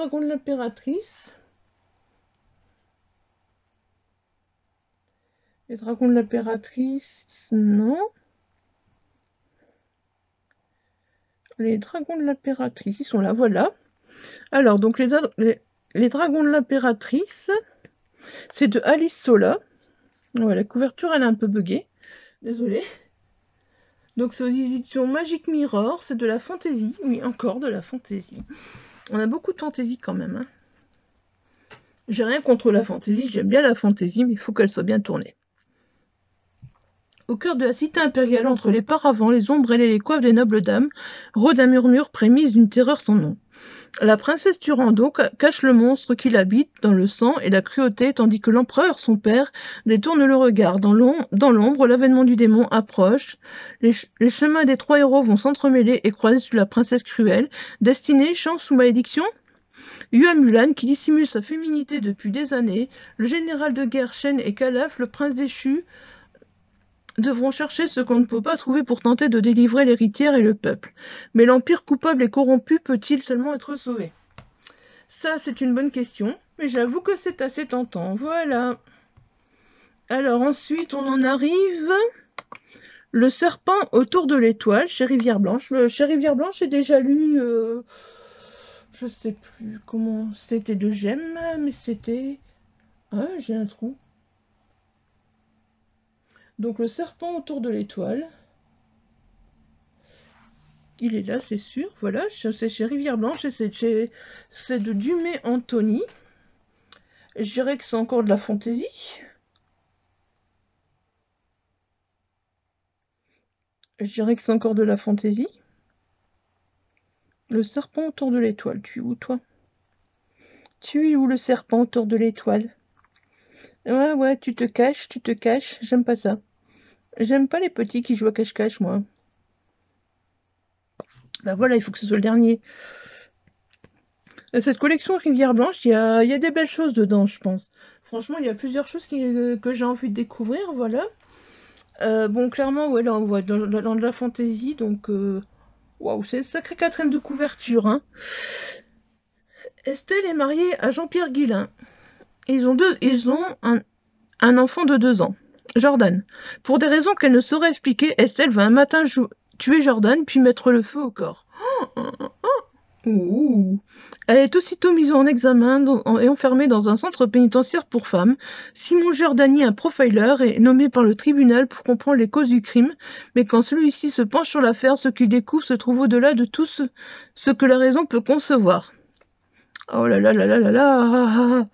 [SPEAKER 1] les dragons de l'impératrice, ils sont là, voilà. Alors donc les dragons de l'impératrice, c'est de Alice Sola. Ouais, la couverture elle est un peu buggée, désolée. Donc c'est aux éditions Magic Mirror, c'est de la fantaisie, oui encore de la fantaisie. On a beaucoup de fantaisie quand même. Hein. J'ai rien contre la fantaisie, j'aime bien la fantaisie, mais il faut qu'elle soit bien tournée. Au cœur de la cité impériale, entre les paravents, les ombrelles et les coiffes des nobles dames, rôde un murmure prémisse d'une terreur sans nom. La princesse Turando cache le monstre qui l'habite dans le sang et la cruauté, tandis que l'empereur, son père, détourne le regard. Dans l'ombre, l'avènement du démon approche. Les chemins des trois héros vont s'entremêler et croiser sous la princesse cruelle. Destinée, chance ou malédiction? Hua Mulan, qui dissimule sa féminité depuis des années, le général de guerre Shen et Calaf, le prince déchu, devront chercher ce qu'on ne peut pas trouver pour tenter de délivrer l'héritière et le peuple. Mais l'empire coupable et corrompu peut-il seulement être sauvé? Ça, c'est une bonne question, mais j'avoue que c'est assez tentant. Voilà. Alors ensuite, on en arrive... Le serpent autour de l'étoile, chez Rivière Blanche. Chez Rivière Blanche, j'ai déjà lu... je sais plus comment... C'était de Gemme, mais c'était... Ah, j'ai un trou. Donc le serpent autour de l'étoile. Il est là, c'est sûr. Voilà, c'est chez Rivière Blanche et c'est de Dumay Anthony. Je dirais que c'est encore de la fantaisie. Je dirais que c'est encore de la fantaisie. Le serpent autour de l'étoile, tu es où toi? Tu es où le serpent autour de l'étoile? Ouais, tu te caches, j'aime pas ça. J'aime pas les petits qui jouent à cache-cache, moi. Bah voilà, il faut que ce soit le dernier. Cette collection Rivière Blanche, il y a des belles choses dedans, je pense. Franchement, il y a plusieurs choses que j'ai envie de découvrir, voilà. Bon, clairement, ouais, là, on voit dans de la fantaisie, donc... Waouh, c'est une sacrée quatrième de couverture, hein. Estelle est mariée à Jean-Pierre Guillain. Ils ont un enfant de 2 ans, Jordan. Pour des raisons qu'elle ne saurait expliquer, Estelle va un matin tuer Jordan, puis mettre le feu au corps. Ouh. Elle est aussitôt mise en examen et enfermée dans un centre pénitentiaire pour femmes. Simon Giordani, un profiler, est nommé par le tribunal pour comprendre les causes du crime, mais quand celui-ci se penche sur l'affaire, ce qu'il découvre se trouve au-delà de tout ce que la raison peut concevoir. Oh là là là là là là.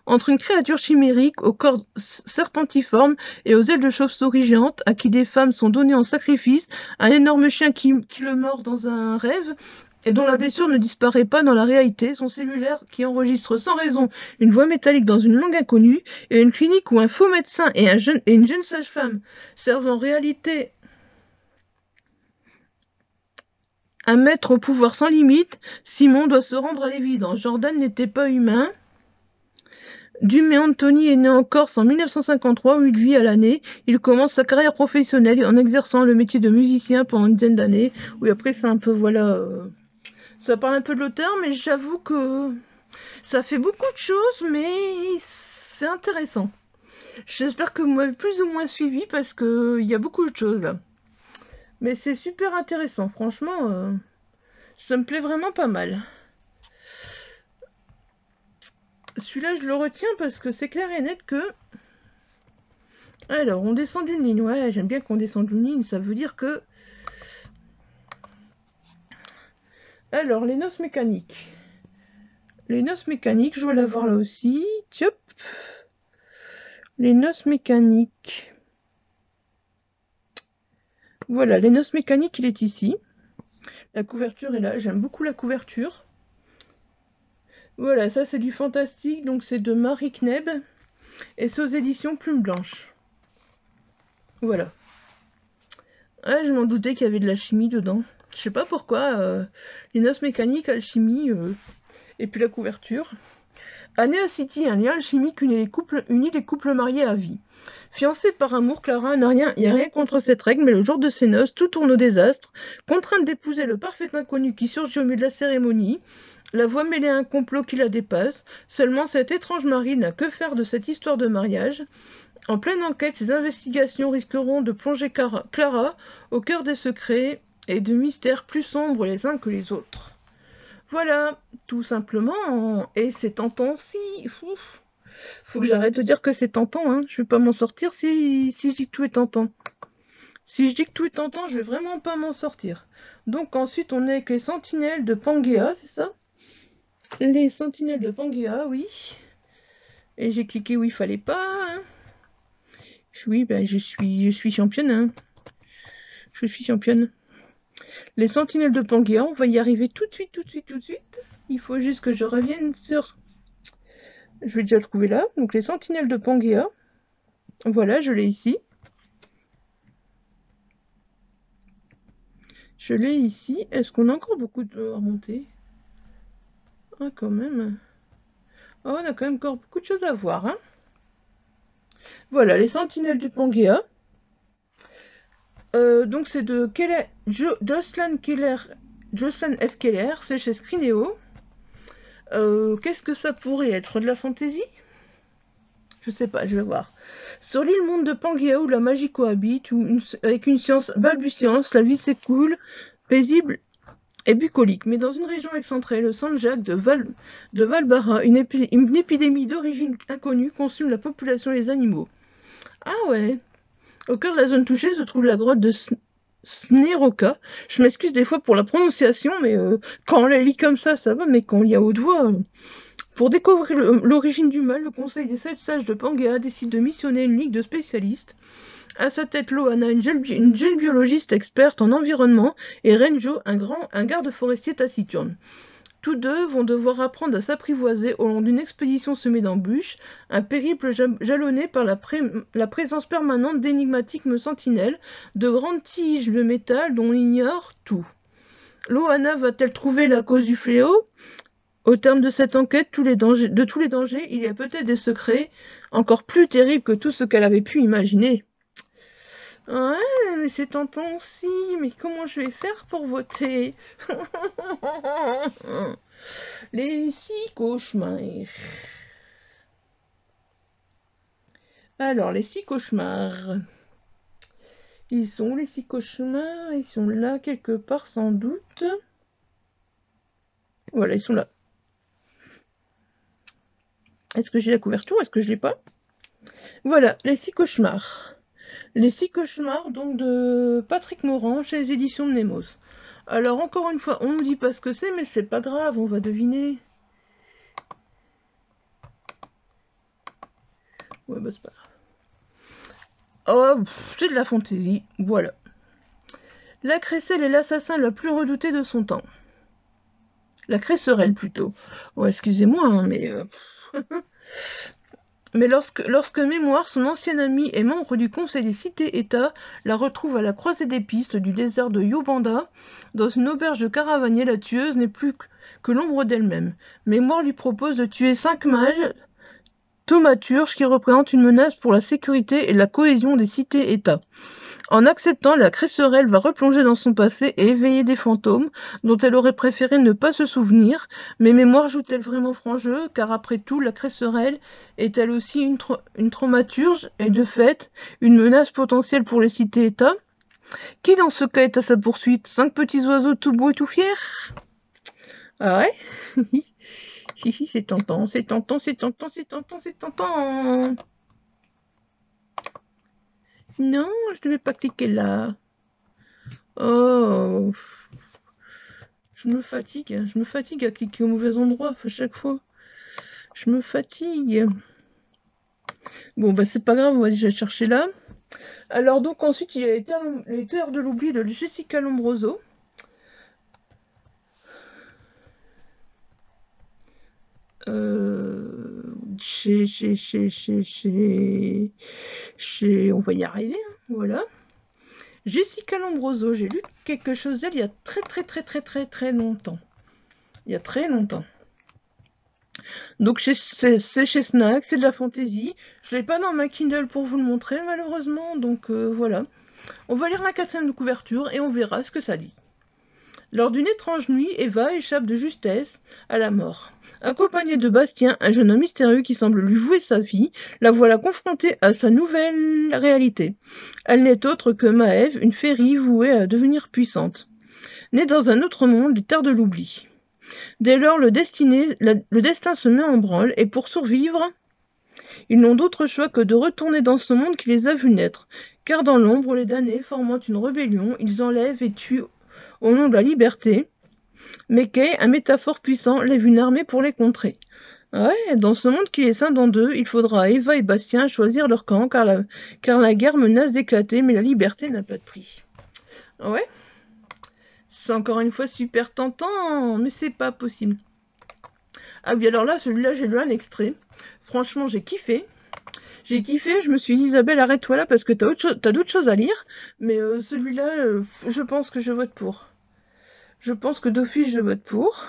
[SPEAKER 1] Entre une créature chimérique au corps serpentiforme et aux ailes de chauve-souris géante, à qui des femmes sont données en sacrifice, un énorme chien qui le mord dans un rêve, et dont la blessure ne disparaît pas dans la réalité, son cellulaire qui enregistre sans raison une voix métallique dans une langue inconnue, et une clinique où un faux médecin et une jeune sage-femme servent en réalité un maître au pouvoir sans limite, Simon doit se rendre à l'évidence. Jordan n'était pas humain. Dume Anthony est né en Corse en 1953 où il vit à l'année. Il commence sa carrière professionnelle en exerçant le métier de musicien pendant une dizaine d'années. Oui, après c'est un peu, voilà, ça parle un peu de l'auteur, mais j'avoue que ça fait beaucoup de choses, mais c'est intéressant. J'espère que vous m'avez plus ou moins suivi parce que il y a beaucoup de choses là. Mais c'est super intéressant, franchement, ça me plaît vraiment pas mal. Celui-là, je le retiens parce que c'est clair et net que... Alors, on descend d'une ligne. Ouais, j'aime bien qu'on descende d'une ligne. Ça veut dire que... Alors, les noces mécaniques. Les noces mécaniques, je vais l'avoir là aussi. Tiop. Les noces mécaniques. Voilà, les noces mécaniques, il est ici. La couverture est là. J'aime beaucoup la couverture. Voilà, ça c'est du fantastique. Donc, c'est de Marie Kneb. Et c'est aux éditions Plume Blanche. Voilà. Ah, je m'en doutais qu'il y avait de la chimie dedans. Je sais pas pourquoi. Les noces mécaniques, alchimie, et puis la couverture. Anea City, un lien alchimique unit les couples mariés à vie. Fiancée par amour, Clara n'a rien contre cette règle, mais le jour de ses noces, tout tourne au désastre. Contrainte d'épouser le parfait inconnu qui surgit au milieu de la cérémonie, la voix mêlée à un complot qui la dépasse. Seulement cet étrange mari n'a que faire de cette histoire de mariage. En pleine enquête, ces investigations risqueront de plonger Clara au cœur des secrets et de mystères plus sombres les uns que les autres. Voilà, tout simplement. Et c'est tentant aussi. Ouf. Faut que j'arrête de dire que c'est tentant. Hein. Je vais pas m'en sortir si je dis que tout est tentant. Si je dis que tout est tentant, je vais vraiment pas m'en sortir. Donc ensuite, on est avec les sentinelles de Pangea, c'est ça? Les sentinelles de Pangea, oui. Et j'ai cliqué où il fallait pas. Hein. Oui, ben je suis championne. Hein. Je suis championne. Les sentinelles de Pangea, on va y arriver tout de suite. Il faut juste que je revienne sur... Je vais déjà le trouver là. Donc les sentinelles de Pangea. Voilà, je l'ai ici. Je l'ai ici. Est-ce qu'on a encore beaucoup de remonter? Ah, quand même. Oh, on a quand même encore beaucoup de choses à voir. Hein. Voilà, les sentinelles du Pangea. Donc c'est de Jocelyn F. Keller, c'est chez Scrinéo. Qu'est-ce que ça pourrait être? De la fantaisie? Je sais pas, je vais voir. Sur l'île monde de Pangea où la magie cohabite, avec une science balbutiante, la vie s'écoule, paisible et bucolique. Mais dans une région excentrée, le Saint-Jacques de Valbara, une épidémie d'origine inconnue consume la population et les animaux. Ah ouais. Au cœur de la zone touchée se trouve la grotte de Sneroka. Je m'excuse des fois pour la prononciation, mais quand on la lit comme ça va, mais quand on lit à haute voix... Pour découvrir l'origine du mal, le Conseil des 7 sages de Pangea décide de missionner une ligue de spécialistes. À sa tête, Loana, une jeune biologiste experte en environnement, et Renjo, un garde forestier taciturne. Tous deux vont devoir apprendre à s'apprivoiser au long d'une expédition semée d'embûches, un périple jalonné par la présence permanente d'énigmatiques sentinelles, de grandes tiges de métal dont on ignore tout. Loana va-t-elle trouver la cause du fléau? Au terme de cette enquête, de tous les dangers, il y a peut-être des secrets encore plus terribles que tout ce qu'elle avait pu imaginer. Ouais, mais c'est tentant aussi. Mais comment je vais faire pour voter? Les 6 cauchemars. Alors, les 6 cauchemars. Ils sont où les 6 cauchemars? Ils sont là quelque part sans doute. Voilà, ils sont là. Est-ce que j'ai la couverture? Est-ce que je l'ai pas? Voilà, les 6 cauchemars. Les 6 cauchemars, donc de Patrick Morand, chez les éditions de Nemos. Alors, encore une fois, on nous dit pas ce que c'est, mais c'est pas grave, on va deviner. Ouais, bah c'est pas grave. Oh, c'est de la fantaisie, voilà. La crécelle est l'assassin la plus redoutée de son temps. La cresserelle plutôt. Ouais, excusez-moi, hein, mais... Mais lorsque Mémoire, son ancien ami et membre du Conseil des cités-États, la retrouve à la croisée des pistes du désert de Yobanda, dans une auberge de caravaniers, la tueuse n'est plus que l'ombre d'elle-même. Mémoire lui propose de tuer 5 mages thaumaturges qui représentent une menace pour la sécurité et la cohésion des cités-États. En acceptant, la cresserelle va replonger dans son passé et éveiller des fantômes dont elle aurait préféré ne pas se souvenir. Mais Mémoire joue-t-elle vraiment franc jeu? Car après tout, la cresserelle est elle aussi une thaumaturge et de fait une menace potentielle pour les cités-États? Qui dans ce cas est à sa poursuite? 5 petits oiseaux tout beaux et tout fiers? Ah ouais? C'est tentant, c'est tentant, c'est tentant, c'est tentant, c'est tentant. Non, je ne vais pas cliquer là. Oh, je me fatigue à cliquer au mauvais endroit à chaque fois. Je me fatigue. Bon, bah c'est pas grave, on va déjà chercher là. Alors donc ensuite, il y a les Terres de l'oubli de Jessica Lombroso. On va y arriver, hein, voilà. Jessica Lombroso, j'ai lu quelque chose d'elle il y a très longtemps. Il y a très longtemps. Donc c'est chez Snack, c'est de la fantaisie. Je l'ai pas dans ma Kindle pour vous le montrer malheureusement, donc voilà. On va lire la 4e de couverture et on verra ce que ça dit. Lors d'une étrange nuit, Eva échappe de justesse à la mort. Accompagnée de Bastien, un jeune homme mystérieux qui semble lui vouer sa vie, la voilà confrontée à sa nouvelle réalité. Elle n'est autre que Maëve, une féerie vouée à devenir puissante. Née dans un autre monde, les terres de l'oubli. Dès lors, le destin se met en branle, et pour survivre, ils n'ont d'autre choix que de retourner dans ce monde qui les a vus naître. Car dans l'ombre, les damnés, formant une rébellion, ils enlèvent et tuent au nom de la liberté. Mais Kay, un métaphore puissant, lève une armée pour les contrer. Ouais, dans ce monde qui est scindé en deux, il faudra à Eva et Bastien choisir leur camp, car la guerre menace d'éclater, mais la liberté n'a pas de prix. Ouais, c'est encore une fois super tentant, mais c'est pas possible. Ah oui, alors là, celui-là, j'ai lu un extrait. Franchement, j'ai kiffé. J'ai kiffé, je me suis dit, Isabelle, arrête-toi là parce que t'as d'autres choses à lire. Mais celui-là, je pense que je vote pour. Je pense que d'office, je vote pour.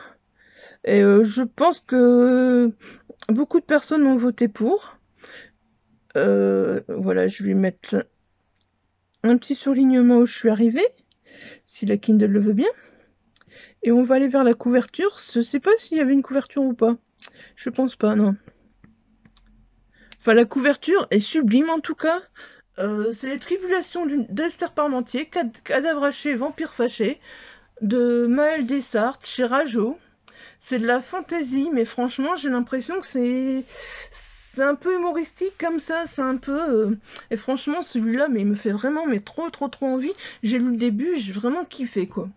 [SPEAKER 1] Et je pense que beaucoup de personnes ont voté pour. Voilà, je vais mettre un petit surlignement où je suis arrivée, si la Kindle le veut bien. Et on va aller vers la couverture. Je sais pas s'il y avait une couverture ou pas. Je pense pas, non. Enfin, la couverture est sublime en tout cas. C'est les tribulations d'Esther Parmentier, cadavre haché, vampire fâché, de Maël Dessart chez Rajo. C'est de la fantaisie, mais franchement, j'ai l'impression que c'est un peu humoristique comme ça, c'est un peu... Et franchement, celui-là, mais il me fait vraiment trop envie. J'ai lu le début, j'ai vraiment kiffé, quoi.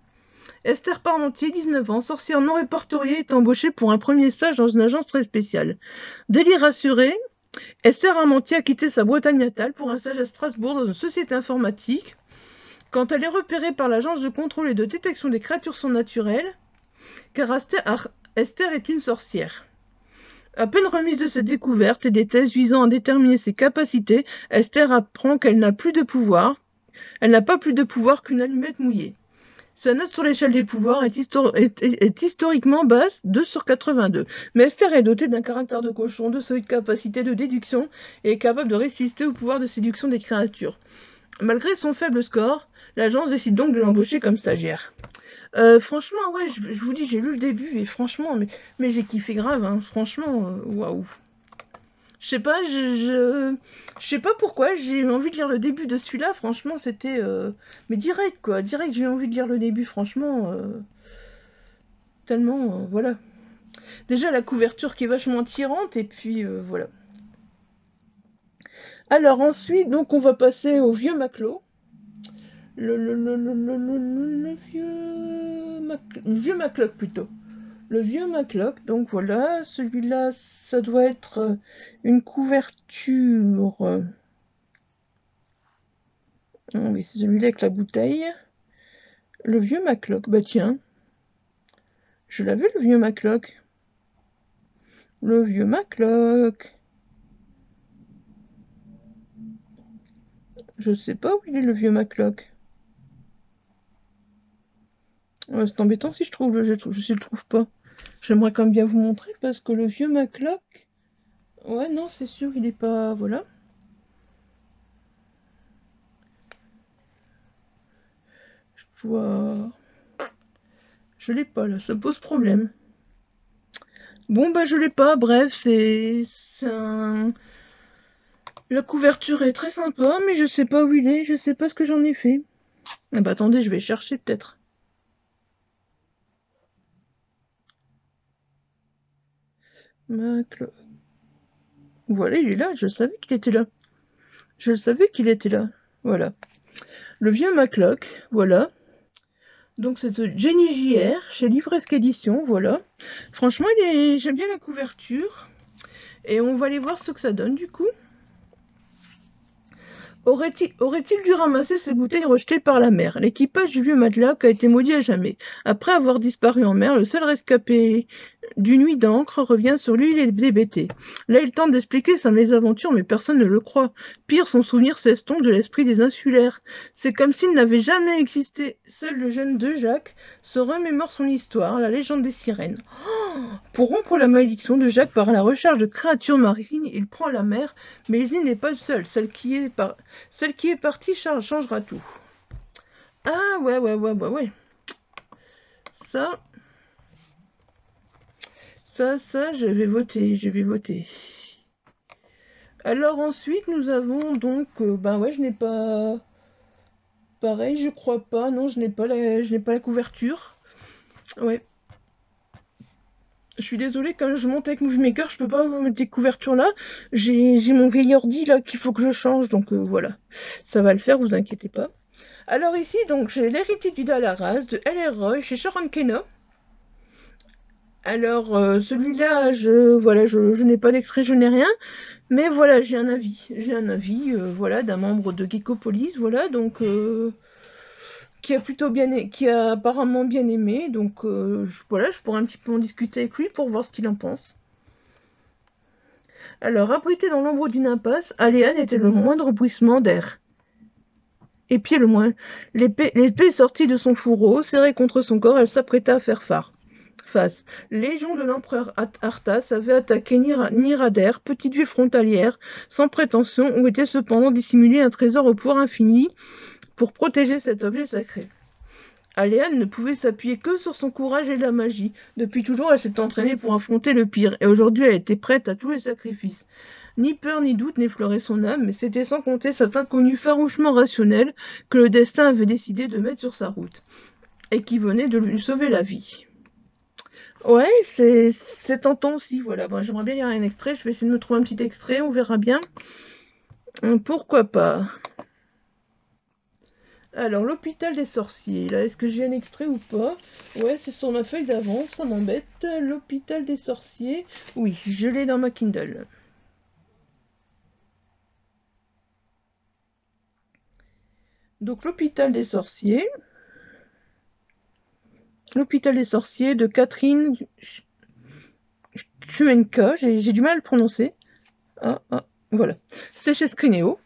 [SPEAKER 1] Esther Parmentier, 19 ans, sorcière non répertoriée, est embauchée pour un premier stage dans une agence très spéciale. Délire assuré, Esther Parmentier a quitté sa Bretagne natale pour un stage à Strasbourg dans une société informatique. Quand elle est repérée par l'agence de contrôle et de détection des créatures surnaturelles, car Esther est une sorcière. À peine remise de cette découverte et des tests visant à déterminer ses capacités, Esther apprend qu'elle n'a plus de pouvoir. Elle n'a pas plus de pouvoir qu'une allumette mouillée. Sa note sur l'échelle des pouvoirs est historiquement basse, 2 sur 82. Mais Esther est dotée d'un caractère de cochon, de solides capacités de déduction et est capable de résister au pouvoir de séduction des créatures. Malgré son faible score, l'agence décide donc de l'embaucher comme stagiaire. Franchement, ouais, je vous dis, j'ai lu le début et franchement, mais j'ai kiffé grave, hein, franchement, waouh. Je sais pas, je sais pas pourquoi, j'ai eu envie de lire le début de celui-là, franchement, c'était... Mais direct, quoi, direct, j'ai eu envie de lire le début, franchement, tellement, voilà. Déjà, la couverture qui est vachement attirante, et puis, voilà. Alors ensuite, donc, on va passer au vieux Maclo. Le vieux Macloc, plutôt. Le vieux Maclock, donc voilà, celui-là, ça doit être une couverture. Oui, c'est celui-là avec la bouteille. Le vieux Maclock, bah tiens, je l'avais le vieux Maclock. Le vieux Maclock. Je sais pas où il est le vieux Maclock. Ouais, c'est embêtant si je le trouve pas. J'aimerais quand même bien vous montrer parce que le vieux Maclock. Ouais, non, c'est sûr, il est pas. Voilà. Je vois. Je l'ai pas là, ça pose problème. Bon, bah, je l'ai pas, bref, c'est un. La couverture est très sympa, mais je sais pas où il est, je sais pas ce que j'en ai fait. Ah bah, attendez, je vais chercher peut-être. Maclock. Voilà, il est là, je savais qu'il était là. Je savais qu'il était là. Voilà. Le vieux Maclock, voilà. Donc c'est de Jenny JR chez Livresque Édition, voilà. Franchement, j'aime bien la couverture. Et on va aller voir ce que ça donne du coup. Aurait-il dû ramasser ces bouteilles rejetées par la mer? L'équipage du vieux Matlock a été maudit à jamais. Après avoir disparu en mer, le seul rescapé d'une nuit d'encre revient sur l'île hébétée. Là, il tente d'expliquer sa mésaventure, mais personne ne le croit. Pire, son souvenir s'estompe de l'esprit des insulaires. C'est comme s'il n'avait jamais existé. Seul le jeune de Jacques se remémore son histoire, la légende des sirènes. Pour rompre la malédiction de Jacques par la recherche de créatures marines, il prend la mer, mais il n'est pas seul. Celle qui est partie changera tout. Ah ouais. Ça, je vais voter. Alors ensuite, nous avons donc, ben ouais, je n'ai pas, pareil, je crois pas, non, je n'ai pas la couverture. Ouais. Je suis désolée, quand je monte avec Movie Maker, je peux pas mettre des couvertures là. J'ai mon vieil ordi là qu'il faut que je change, donc voilà. Ça va le faire, vous inquiétez pas. Alors ici, donc, j'ai L'héritier du Dalaras de L.R. Roy chez Sharon Keno. Alors, celui-là, je n'ai pas d'extrait, je n'ai rien. Mais voilà, j'ai un avis. Voilà, d'un membre de Geekopolis, voilà, donc... qui a apparemment bien aimé, donc voilà, je pourrais un petit peu en discuter avec lui pour voir ce qu'il en pense. Alors, abrité dans l'ombre d'une impasse, Aléane était le moindre bruissement d'air. Et pied le moins. L'épée sortie de son fourreau, serrée contre son corps, elle s'apprêta à faire face. Légion de l'empereur Arthas avait attaqué Nirader, petite ville frontalière, sans prétention, où était cependant dissimulé un trésor au pouvoir infini pour protéger cet objet sacré. Aléane ne pouvait s'appuyer que sur son courage et la magie. Depuis toujours, elle s'est entraînée pour affronter le pire, et aujourd'hui elle était prête à tous les sacrifices. Ni peur ni doute n'effleurait son âme, mais c'était sans compter cet inconnu farouchement rationnel que le destin avait décidé de mettre sur sa route, et qui venait de lui sauver la vie. Ouais, c'est tentant aussi, voilà. Bon, j'aimerais bien lire un extrait, je vais essayer de me trouver un petit extrait, on verra bien. Pourquoi pas. Alors, l'hôpital des sorciers, là, est-ce que j'ai un extrait ou pas? Ouais, c'est sur ma feuille d'avant, ça m'embête. L'hôpital des sorciers, oui, je l'ai dans ma Kindle. Donc, l'hôpital des sorciers de Catherine Chuenka, j'ai du mal à le prononcer. Voilà. C'est chez Scrinéo.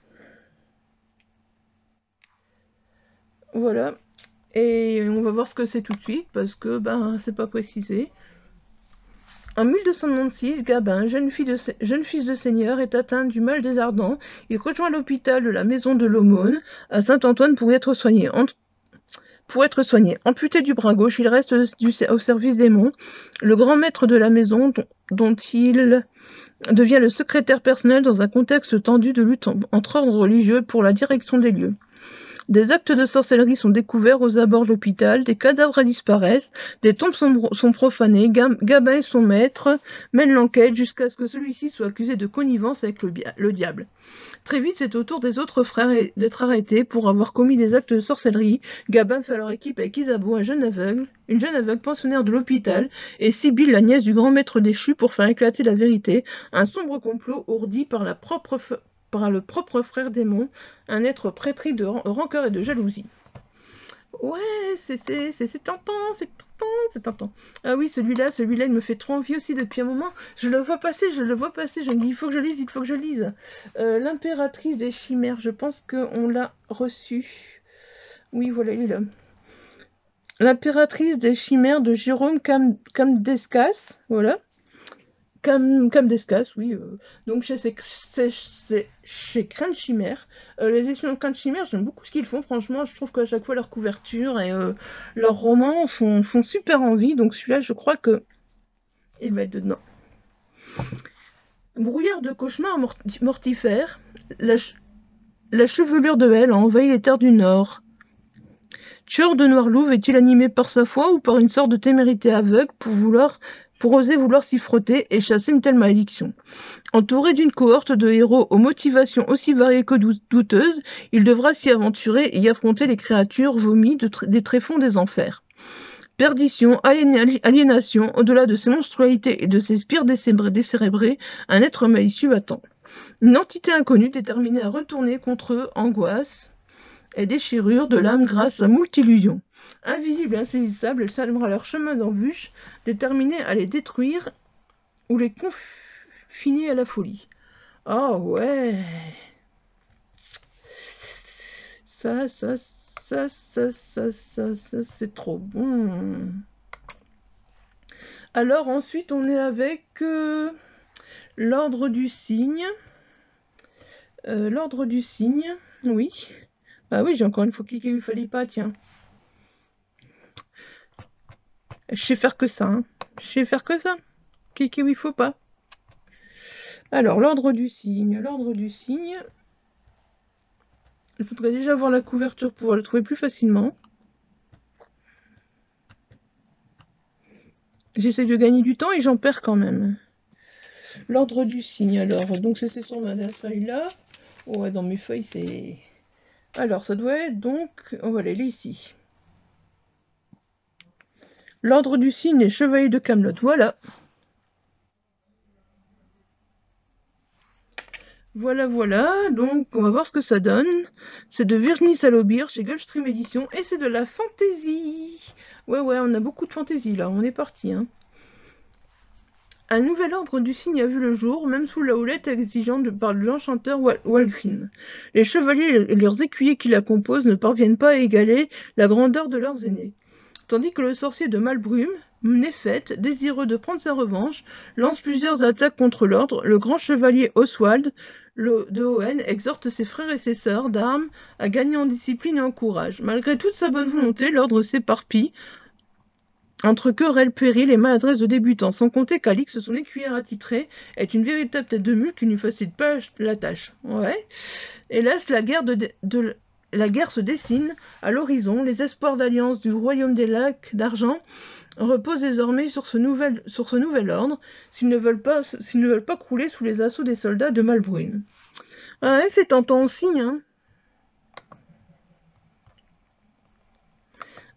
[SPEAKER 1] Voilà. Et on va voir ce que c'est tout de suite, parce que, ben, c'est pas précisé. En 1296, Gabin, jeune fils de seigneur, est atteint du mal des ardents. Il rejoint l'hôpital de la maison de l'Aumône à Saint-Antoine pour être soigné. Amputé du bras gauche, il reste au service des monts. Le grand maître de la maison, dont il devient le secrétaire personnel dans un contexte tendu de lutte entre ordres religieux pour la direction des lieux. Des actes de sorcellerie sont découverts aux abords de l'hôpital, des cadavres disparaissent, des tombes sont profanées, Gabin et son maître mènent l'enquête jusqu'à ce que celui-ci soit accusé de connivence avec le diable. Très vite, c'est au tour des autres frères d'être arrêtés pour avoir commis des actes de sorcellerie. Gabin fait alors équipe avec Isabeau, une jeune aveugle pensionnaire de l'hôpital, et Sibylle, la nièce du grand maître déchu, pour faire éclater la vérité. Un sombre complot ourdi par le propre frère démon, un être pétri de rancœur et de jalousie. Ouais, c'est tentant, c'est tentant. Ah oui, celui-là, il me fait trop envie aussi depuis un moment. Je le vois passer, je me dis, il faut que je lise. L'impératrice des chimères, je pense qu'on l'a reçu. Oui, voilà, il est là. L'impératrice des chimères de Jérôme Camdescas, voilà. Camdescas, oui. Donc chez Crainte Chimère. Les éditions de Crainte Chimère, j'aime beaucoup ce qu'ils font. Franchement, je trouve qu'à chaque fois leur couverture et leurs romans font super envie. Donc celui-là, je crois que il va être dedans. Brouillard de cauchemars mortifères. La chevelure de Hel a envahi les terres du Nord. Tueur de Noirlouve est-il animé par sa foi ou par une sorte de témérité aveugle pour oser vouloir s'y frotter et chasser une telle malédiction? Entouré d'une cohorte de héros aux motivations aussi variées que douteuses, il devra s'y aventurer et y affronter les créatures vomies des tréfonds des enfers. Perdition, aliénation, au-delà de ses monstruosités et de ses spires décérébrés, un être malicieux attend. Une entité inconnue déterminée à retourner contre eux, angoisse et déchirure de l'âme grâce à moult illusions. Invisible et insaisissable, elle s'allumera leur chemin d'embûche, déterminée à les détruire ou les confiner à la folie. Oh ouais. Ça, c'est trop bon. Alors ensuite, on est avec l'ordre du cygne. L'ordre du cygne, oui. Ah oui, j'ai encore une fois cliqué où il fallait pas, tiens. Je sais faire que ça, hein. Cliquer où il faut pas. Alors, l'ordre du cygne. Il faudrait déjà avoir la couverture pour le trouver plus facilement. J'essaie de gagner du temps et j'en perds quand même. L'ordre du cygne, alors. Donc, c'est sur ma feuille là. Ouais, dans mes feuilles, c'est... Alors, ça doit être donc... Oh, voilà, elle est ici. L'ordre du cygne et chevalier de Camelot. Voilà. Voilà. Donc, on va voir ce que ça donne. C'est de Virginie Salobir chez Gulfstream Édition. Et c'est de la fantaisie. Ouais, on a beaucoup de fantaisie, là. On est parti, hein. Un nouvel ordre du cygne a vu le jour, même sous la houlette exigeante par l'enchanteur Walgreen. Les chevaliers et leurs écuyers qui la composent ne parviennent pas à égaler la grandeur de leurs aînés. Tandis que le sorcier de Malbrume, Néphète, désireux de prendre sa revanche, lance plusieurs attaques contre l'ordre, le grand chevalier Oswald de Owen exhorte ses frères et ses sœurs d'armes à gagner en discipline et en courage. Malgré toute sa bonne volonté, l'ordre s'éparpille entre querelles puériles et maladresse de débutants, sans compter qu'Alix, son écuyère attitrée, est une véritable tête de mule qui ne facilite pas la tâche. Ouais. Hélas, la guerre se dessine à l'horizon. Les espoirs d'alliance du royaume des lacs d'argent reposent désormais sur ce nouvel ordre, s'ils ne veulent pas crouler sous les assauts des soldats de Malbrune. Ouais, c'est tentant aussi, hein.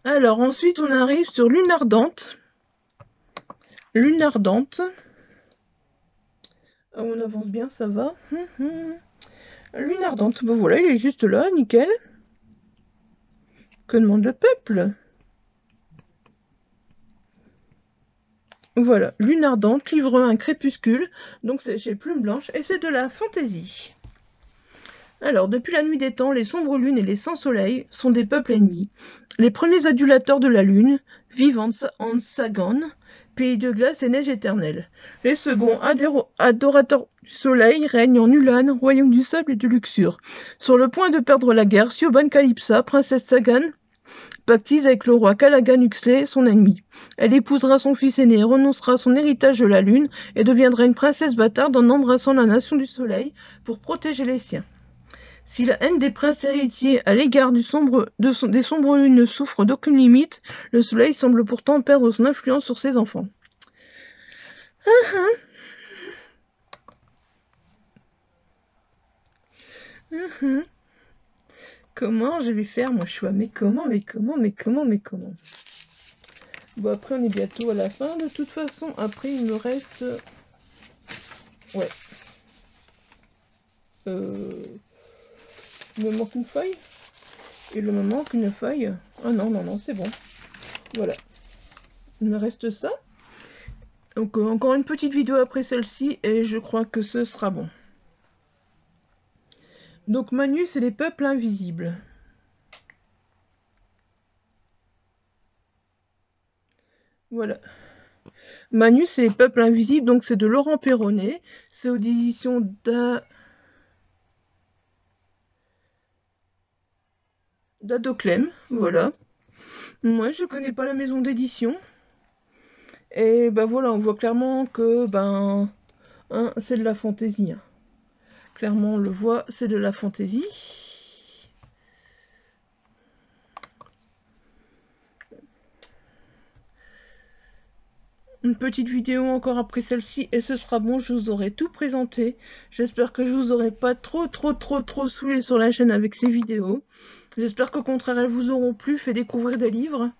[SPEAKER 1] Alors ensuite on arrive sur Lune Ardente. On avance bien, ça va. Lune Ardente, ben voilà, il est juste là, nickel. Que demande le peuple? Voilà, Lune Ardente, livre 1, Crépuscule. Donc c'est chez Plume Blanche et c'est de la fantaisie. Alors, depuis la nuit des temps, les sombres lunes et les sans soleil sont des peuples ennemis. Les premiers adulateurs de la lune vivent en Sagan, pays de glace et neige éternelle. Les seconds, adorateurs du soleil, règnent en Ulan, royaume du sable et de luxure. Sur le point de perdre la guerre, Siobhan Calypsa, princesse Sagan, pactise avec le roi Callaghan Huxley, son ennemi. Elle épousera son fils aîné, renoncera à son héritage de la lune et deviendra une princesse bâtarde en embrassant la nation du soleil pour protéger les siens. Si la haine des princes héritiers à l'égard des sombres lunes ne souffre d'aucune limite, le soleil semble pourtant perdre son influence sur ses enfants. Comment je vais faire mon choix? Mais comment? Bon, après, on est bientôt à la fin. De toute façon, après, il me reste... Ouais. Il me manque une feuille. Il me manque une feuille. Ah non, c'est bon. Voilà. Il me reste ça. Donc, encore une petite vidéo après celle-ci, et je crois que ce sera bon. Donc, Manu, c'est les peuples invisibles. Voilà. Manu, c'est les peuples invisibles, donc c'est de Laurent Perronnet. C'est aux éditions d'Adoclem, voilà. Moi, je connais pas la maison d'édition. Et ben voilà, on voit clairement que c'est de la fantaisie. Hein. Clairement, on le voit, c'est de la fantaisie. Une petite vidéo encore après celle-ci et ce sera bon, je vous aurai tout présenté. J'espère que je vous aurai pas trop saoulé sur la chaîne avec ces vidéos. J'espère qu'au contraire elles vous auront plu, fait découvrir des livres.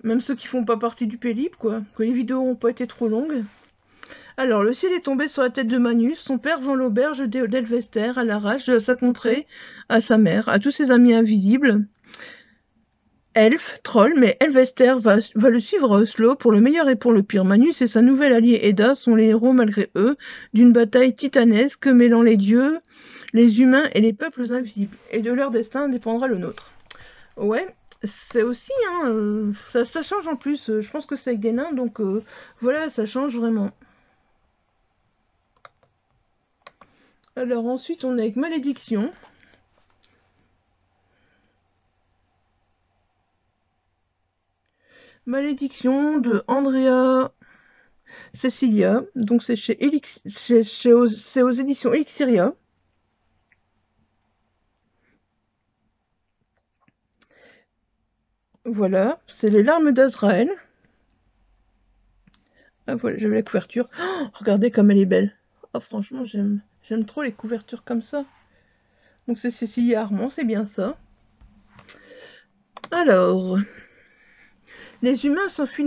[SPEAKER 1] Même ceux qui font pas partie du Pélip, quoi. Que les vidéos n'ont pas été trop longues. Alors, le ciel est tombé sur la tête de Manus. Son père vend l'auberge d'Elvester à l'arrache de sa contrée, à sa mère, à tous ses amis invisibles. Elfe, troll, mais Elvester va le suivre à Oslo pour le meilleur et pour le pire. Manus et sa nouvelle alliée Edda sont les héros malgré eux d'une bataille titanesque mêlant les dieux, les humains et les peuples invisibles. Et de leur destin dépendra le nôtre. Ouais, c'est aussi, hein, ça change en plus. Je pense que c'est avec des nains, donc voilà, ça change vraiment. Alors ensuite, on est avec Malédiction. Malédiction de Andrea Cecilia. Donc c'est chez c'est aux éditions Elixiria. Voilà, c'est les larmes d'Azraël. Ah voilà, j'avais la couverture. Oh, regardez comme elle est belle. Oh, franchement, j'aime trop les couvertures comme ça. Donc c'est Cécilia Armand, c'est bien ça. Alors, les humains s'enfuient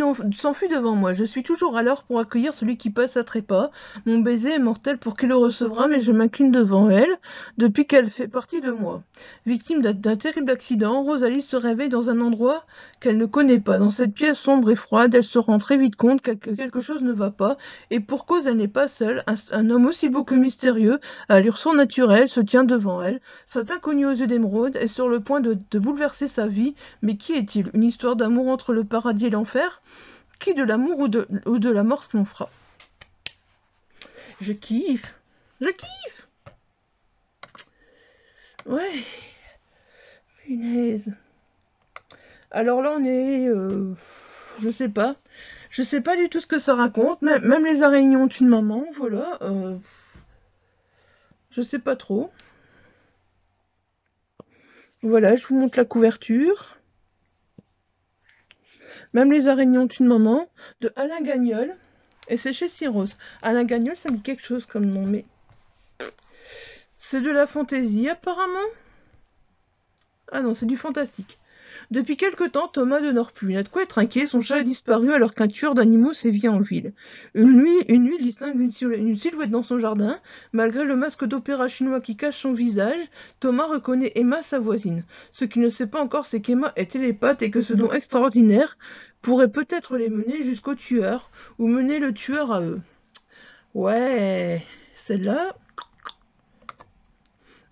[SPEAKER 1] devant moi. Je suis toujours à l'heure pour accueillir celui qui passe à trépas. Mon baiser est mortel pour qui le recevra, mais je m'incline devant elle, depuis qu'elle fait partie de moi. Victime d'un terrible accident, Rosalie se réveille dans un endroit qu'elle ne connaît pas. Dans cette pièce sombre et froide, elle se rend très vite compte que quelque chose ne va pas, et pour cause elle n'est pas seule. Un homme aussi beau que mystérieux, à allure surnaturelle, se tient devant elle. Cet inconnu aux yeux d'émeraude est sur le point de bouleverser sa vie, mais qui est-il? Une histoire d'amour entre le paradis et l'enfer? Qui de l'amour ou de la mort triomphéra? Je kiffe. Je kiffe. Ouais. Punaise. Alors là, on est... je sais pas. Je sais pas du tout ce que ça raconte. Même les araignées ont une maman, voilà. Je sais pas trop. Voilà, je vous montre la couverture. Même les araignées ont une maman, de Alain Gagnol. Et c'est chez Syros. Alain Gagnol, ça me dit quelque chose comme nom, mais... C'est de la fantaisie, apparemment. Ah non, c'est du fantastique. Depuis quelque temps, Thomas ne dort plus. Il a de quoi être inquiet, son chat a disparu alors qu'un tueur d'animaux sévit en ville. Une nuit, il distingue une silhouette dans son jardin. Malgré le masque d'opéra chinois qui cache son visage, Thomas reconnaît Emma, sa voisine. Ce qu'il ne sait pas encore, c'est qu'Emma est télépathe et que ce don extraordinaire pourrait peut-être les mener jusqu'au tueur, ou mener le tueur à eux. Ouais, celle-là...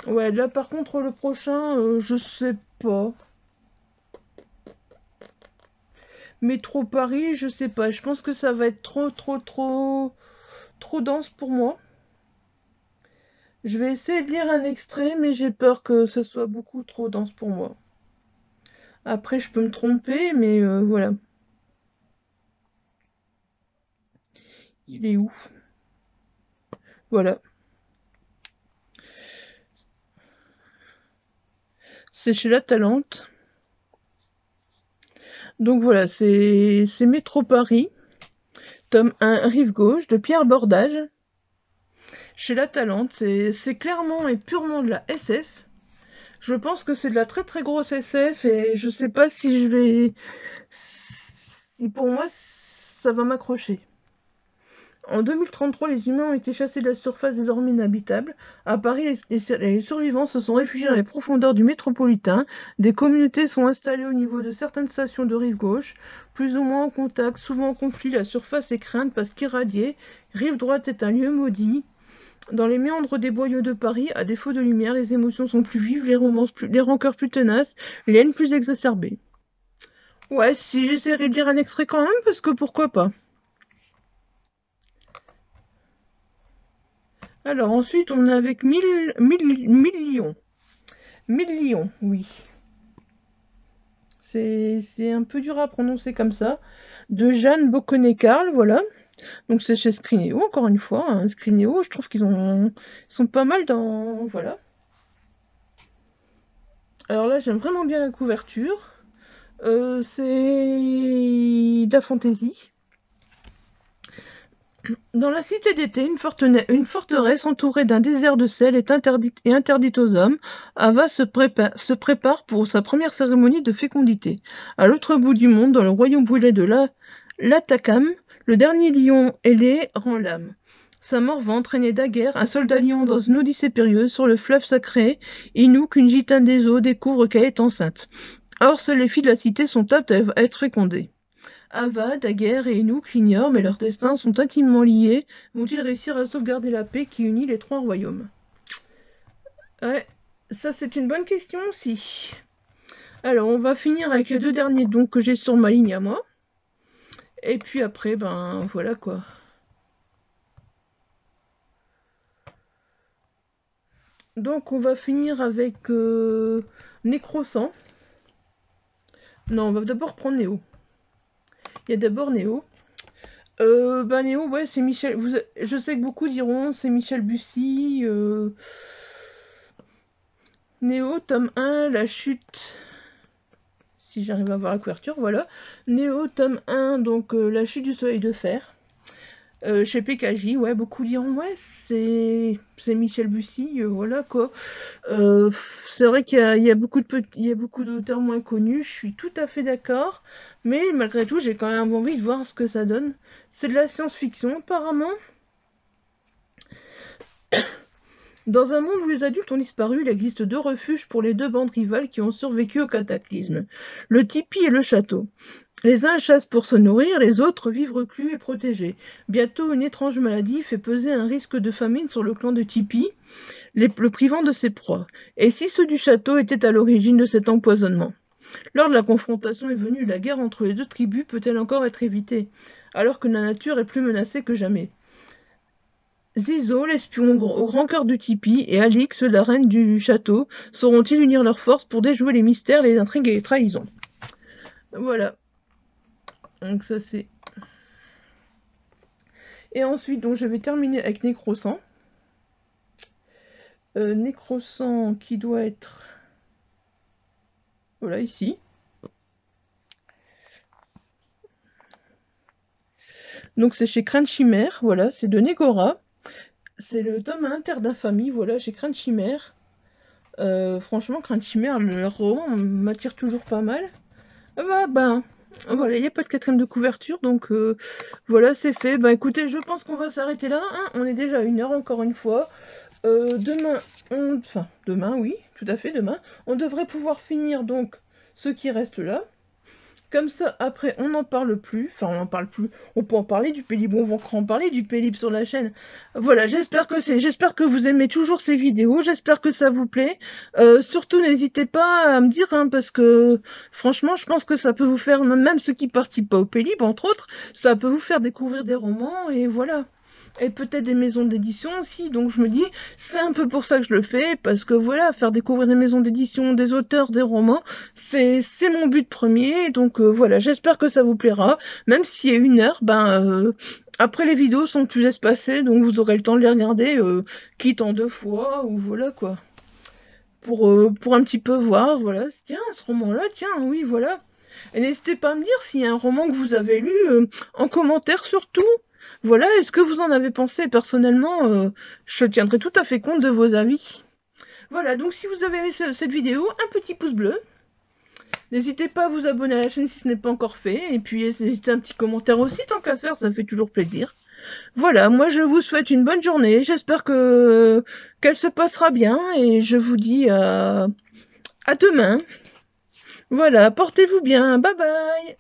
[SPEAKER 1] Ouais, là par contre, le prochain, je sais pas. Métro Paris, je sais pas. Je pense que ça va être trop dense pour moi. Je vais essayer de lire un extrait, mais j'ai peur que ce soit beaucoup trop dense pour moi. Après, je peux me tromper, mais voilà. Il est où? Voilà. c'est chez La Talente. Donc voilà, c'est Métro Paris, tome 1, rive gauche, de Pierre Bordage. Chez La Talente, c'est clairement et purement de la SF. Je pense que c'est de la très très grosse SF et je sais pas si je vais... Si pour moi, ça va m'accrocher. En 2033, les humains ont été chassés de la surface désormais inhabitable. À Paris, les survivants se sont réfugiés dans les profondeurs du métropolitain. Des communautés sont installées au niveau de certaines stations de rive gauche, plus ou moins en contact, souvent en conflit. La surface est crainte parce qu'irradiée. Rive droite est un lieu maudit. Dans les méandres des boyaux de Paris, à défaut de lumière, les émotions sont plus vives, les rancœurs plus tenaces, les haines plus exacerbées. Ouais, si j'essaierai de lire un extrait quand même, parce que pourquoi pas. Alors ensuite, on est avec 1000 lions. 1000 lions, oui. C'est un peu dur à prononcer comme ça. De Jeanne Boconnet-Carl, voilà. Donc c'est chez Scrinéo, encore une fois. Hein. Scrinéo, je trouve qu'ils sont pas mal dans... Voilà. Alors là, j'aime vraiment bien la couverture. C'est de la fantaisie. Dans la cité d'été, une forteresse entourée d'un désert de sel est interdite aux hommes. Ava se prépare pour sa première cérémonie de fécondité. À l'autre bout du monde, dans le royaume brûlé de l'Atacam, le dernier lion ailé rend l'âme. Sa mort va entraîner daguerre un soldat lion dans une odyssée périlleuse sur le fleuve sacré. Inouk, une gitane des eaux, découvre qu'elle est enceinte. Or, seules les filles de la cité sont aptes à être fécondées. Ava, Daguerre et Enoch l'ignorent, mais leurs destins sont intimement liés. Vont-ils réussir à sauvegarder la paix qui unit les trois royaumes? Ouais, ça c'est une bonne question aussi. Alors, on va finir avec les deux derniers donc que j'ai sur ma ligne à moi. Et puis après, ben voilà quoi. Donc on va finir avec Nécrosant. Non, on va d'abord prendre Néo. Il y a d'abord Néo. Néo, ouais, c'est Michel. Je sais que beaucoup diront c'est Michel Bussy. Néo, tome 1, la chute. Si j'arrive à voir la couverture, voilà. Néo, tome 1, donc la chute du soleil de fer. Chez PKJ, ouais, beaucoup diront, ouais, c'est Michel Bussy, voilà quoi. C'est vrai qu'il y a beaucoup d'auteurs moins connus, je suis tout à fait d'accord, mais malgré tout, j'ai quand même envie de voir ce que ça donne. C'est de la science-fiction, apparemment. Dans un monde où les adultes ont disparu, il existe deux refuges pour les deux bandes rivales qui ont survécu au cataclysme. Le tipi et le château. Les uns chassent pour se nourrir, les autres vivent reclus et protégés. Bientôt, une étrange maladie fait peser un risque de famine sur le clan de Tipi, le privant de ses proies. Et si ceux du château étaient à l'origine de cet empoisonnement? Lors de la confrontation est venue, la guerre entre les deux tribus peut-elle encore être évitée, alors que la nature est plus menacée que jamais? Zizo, l'espion au grand cœur du Tipi, et Alix, la reine du château, sauront-ils unir leurs forces pour déjouer les mystères, les intrigues et les trahisons? Voilà. Donc ça c'est... Et ensuite, donc, je vais terminer avec Nécrosant. Nécrosant qui doit être... Voilà, ici. Donc c'est chez Crainte Chimère, voilà, c'est de Négora. C'est le tome 1 Terre d'infamie, voilà, chez Crainte Chimère. Franchement, Crainte Chimère, leur roman m'attire toujours pas mal. Voilà, il n'y a pas de quatrième de couverture, donc voilà, c'est fait. Bah écoutez, je pense qu'on va s'arrêter là, hein. On est déjà à 1 heure encore une fois. Demain, oui, tout à fait, demain, on devrait pouvoir finir donc ce qui reste là. Comme ça, après, on n'en parle plus. Enfin, on n'en parle plus. On peut en parler du Pélib. On va encore en parler du Pélib sur la chaîne. Voilà, j'espère que vous aimez toujours ces vidéos. J'espère que ça vous plaît. Surtout, n'hésitez pas à me dire, hein, parce que franchement, je pense que ça peut vous faire, même ceux qui participent pas au Pélib, entre autres, ça peut vous faire découvrir des romans, et voilà. Et peut-être des maisons d'édition aussi, donc je me dis, c'est un peu pour ça que je le fais, parce que voilà, faire découvrir des maisons d'édition, des auteurs, des romans, c'est mon but premier, donc voilà, j'espère que ça vous plaira, même s'il y a 1 heure, après les vidéos sont plus espacées, donc vous aurez le temps de les regarder, quitte en 2 fois, ou voilà quoi. pour un petit peu voir, voilà, tiens, ce roman-là, tiens, oui, voilà. Et n'hésitez pas à me dire s'il y a un roman que vous avez lu en commentaire surtout. Voilà, est-ce que vous en avez pensé personnellement je tiendrai tout à fait compte de vos avis. Voilà, donc si vous avez aimé cette vidéo, un petit pouce bleu. N'hésitez pas à vous abonner à la chaîne si ce n'est pas encore fait. Et puis n'hésitez un petit commentaire aussi, tant qu'à faire, ça fait toujours plaisir. Voilà, moi je vous souhaite une bonne journée. J'espère que qu'elle se passera bien. Et je vous dis à demain. Voilà, portez-vous bien. Bye bye.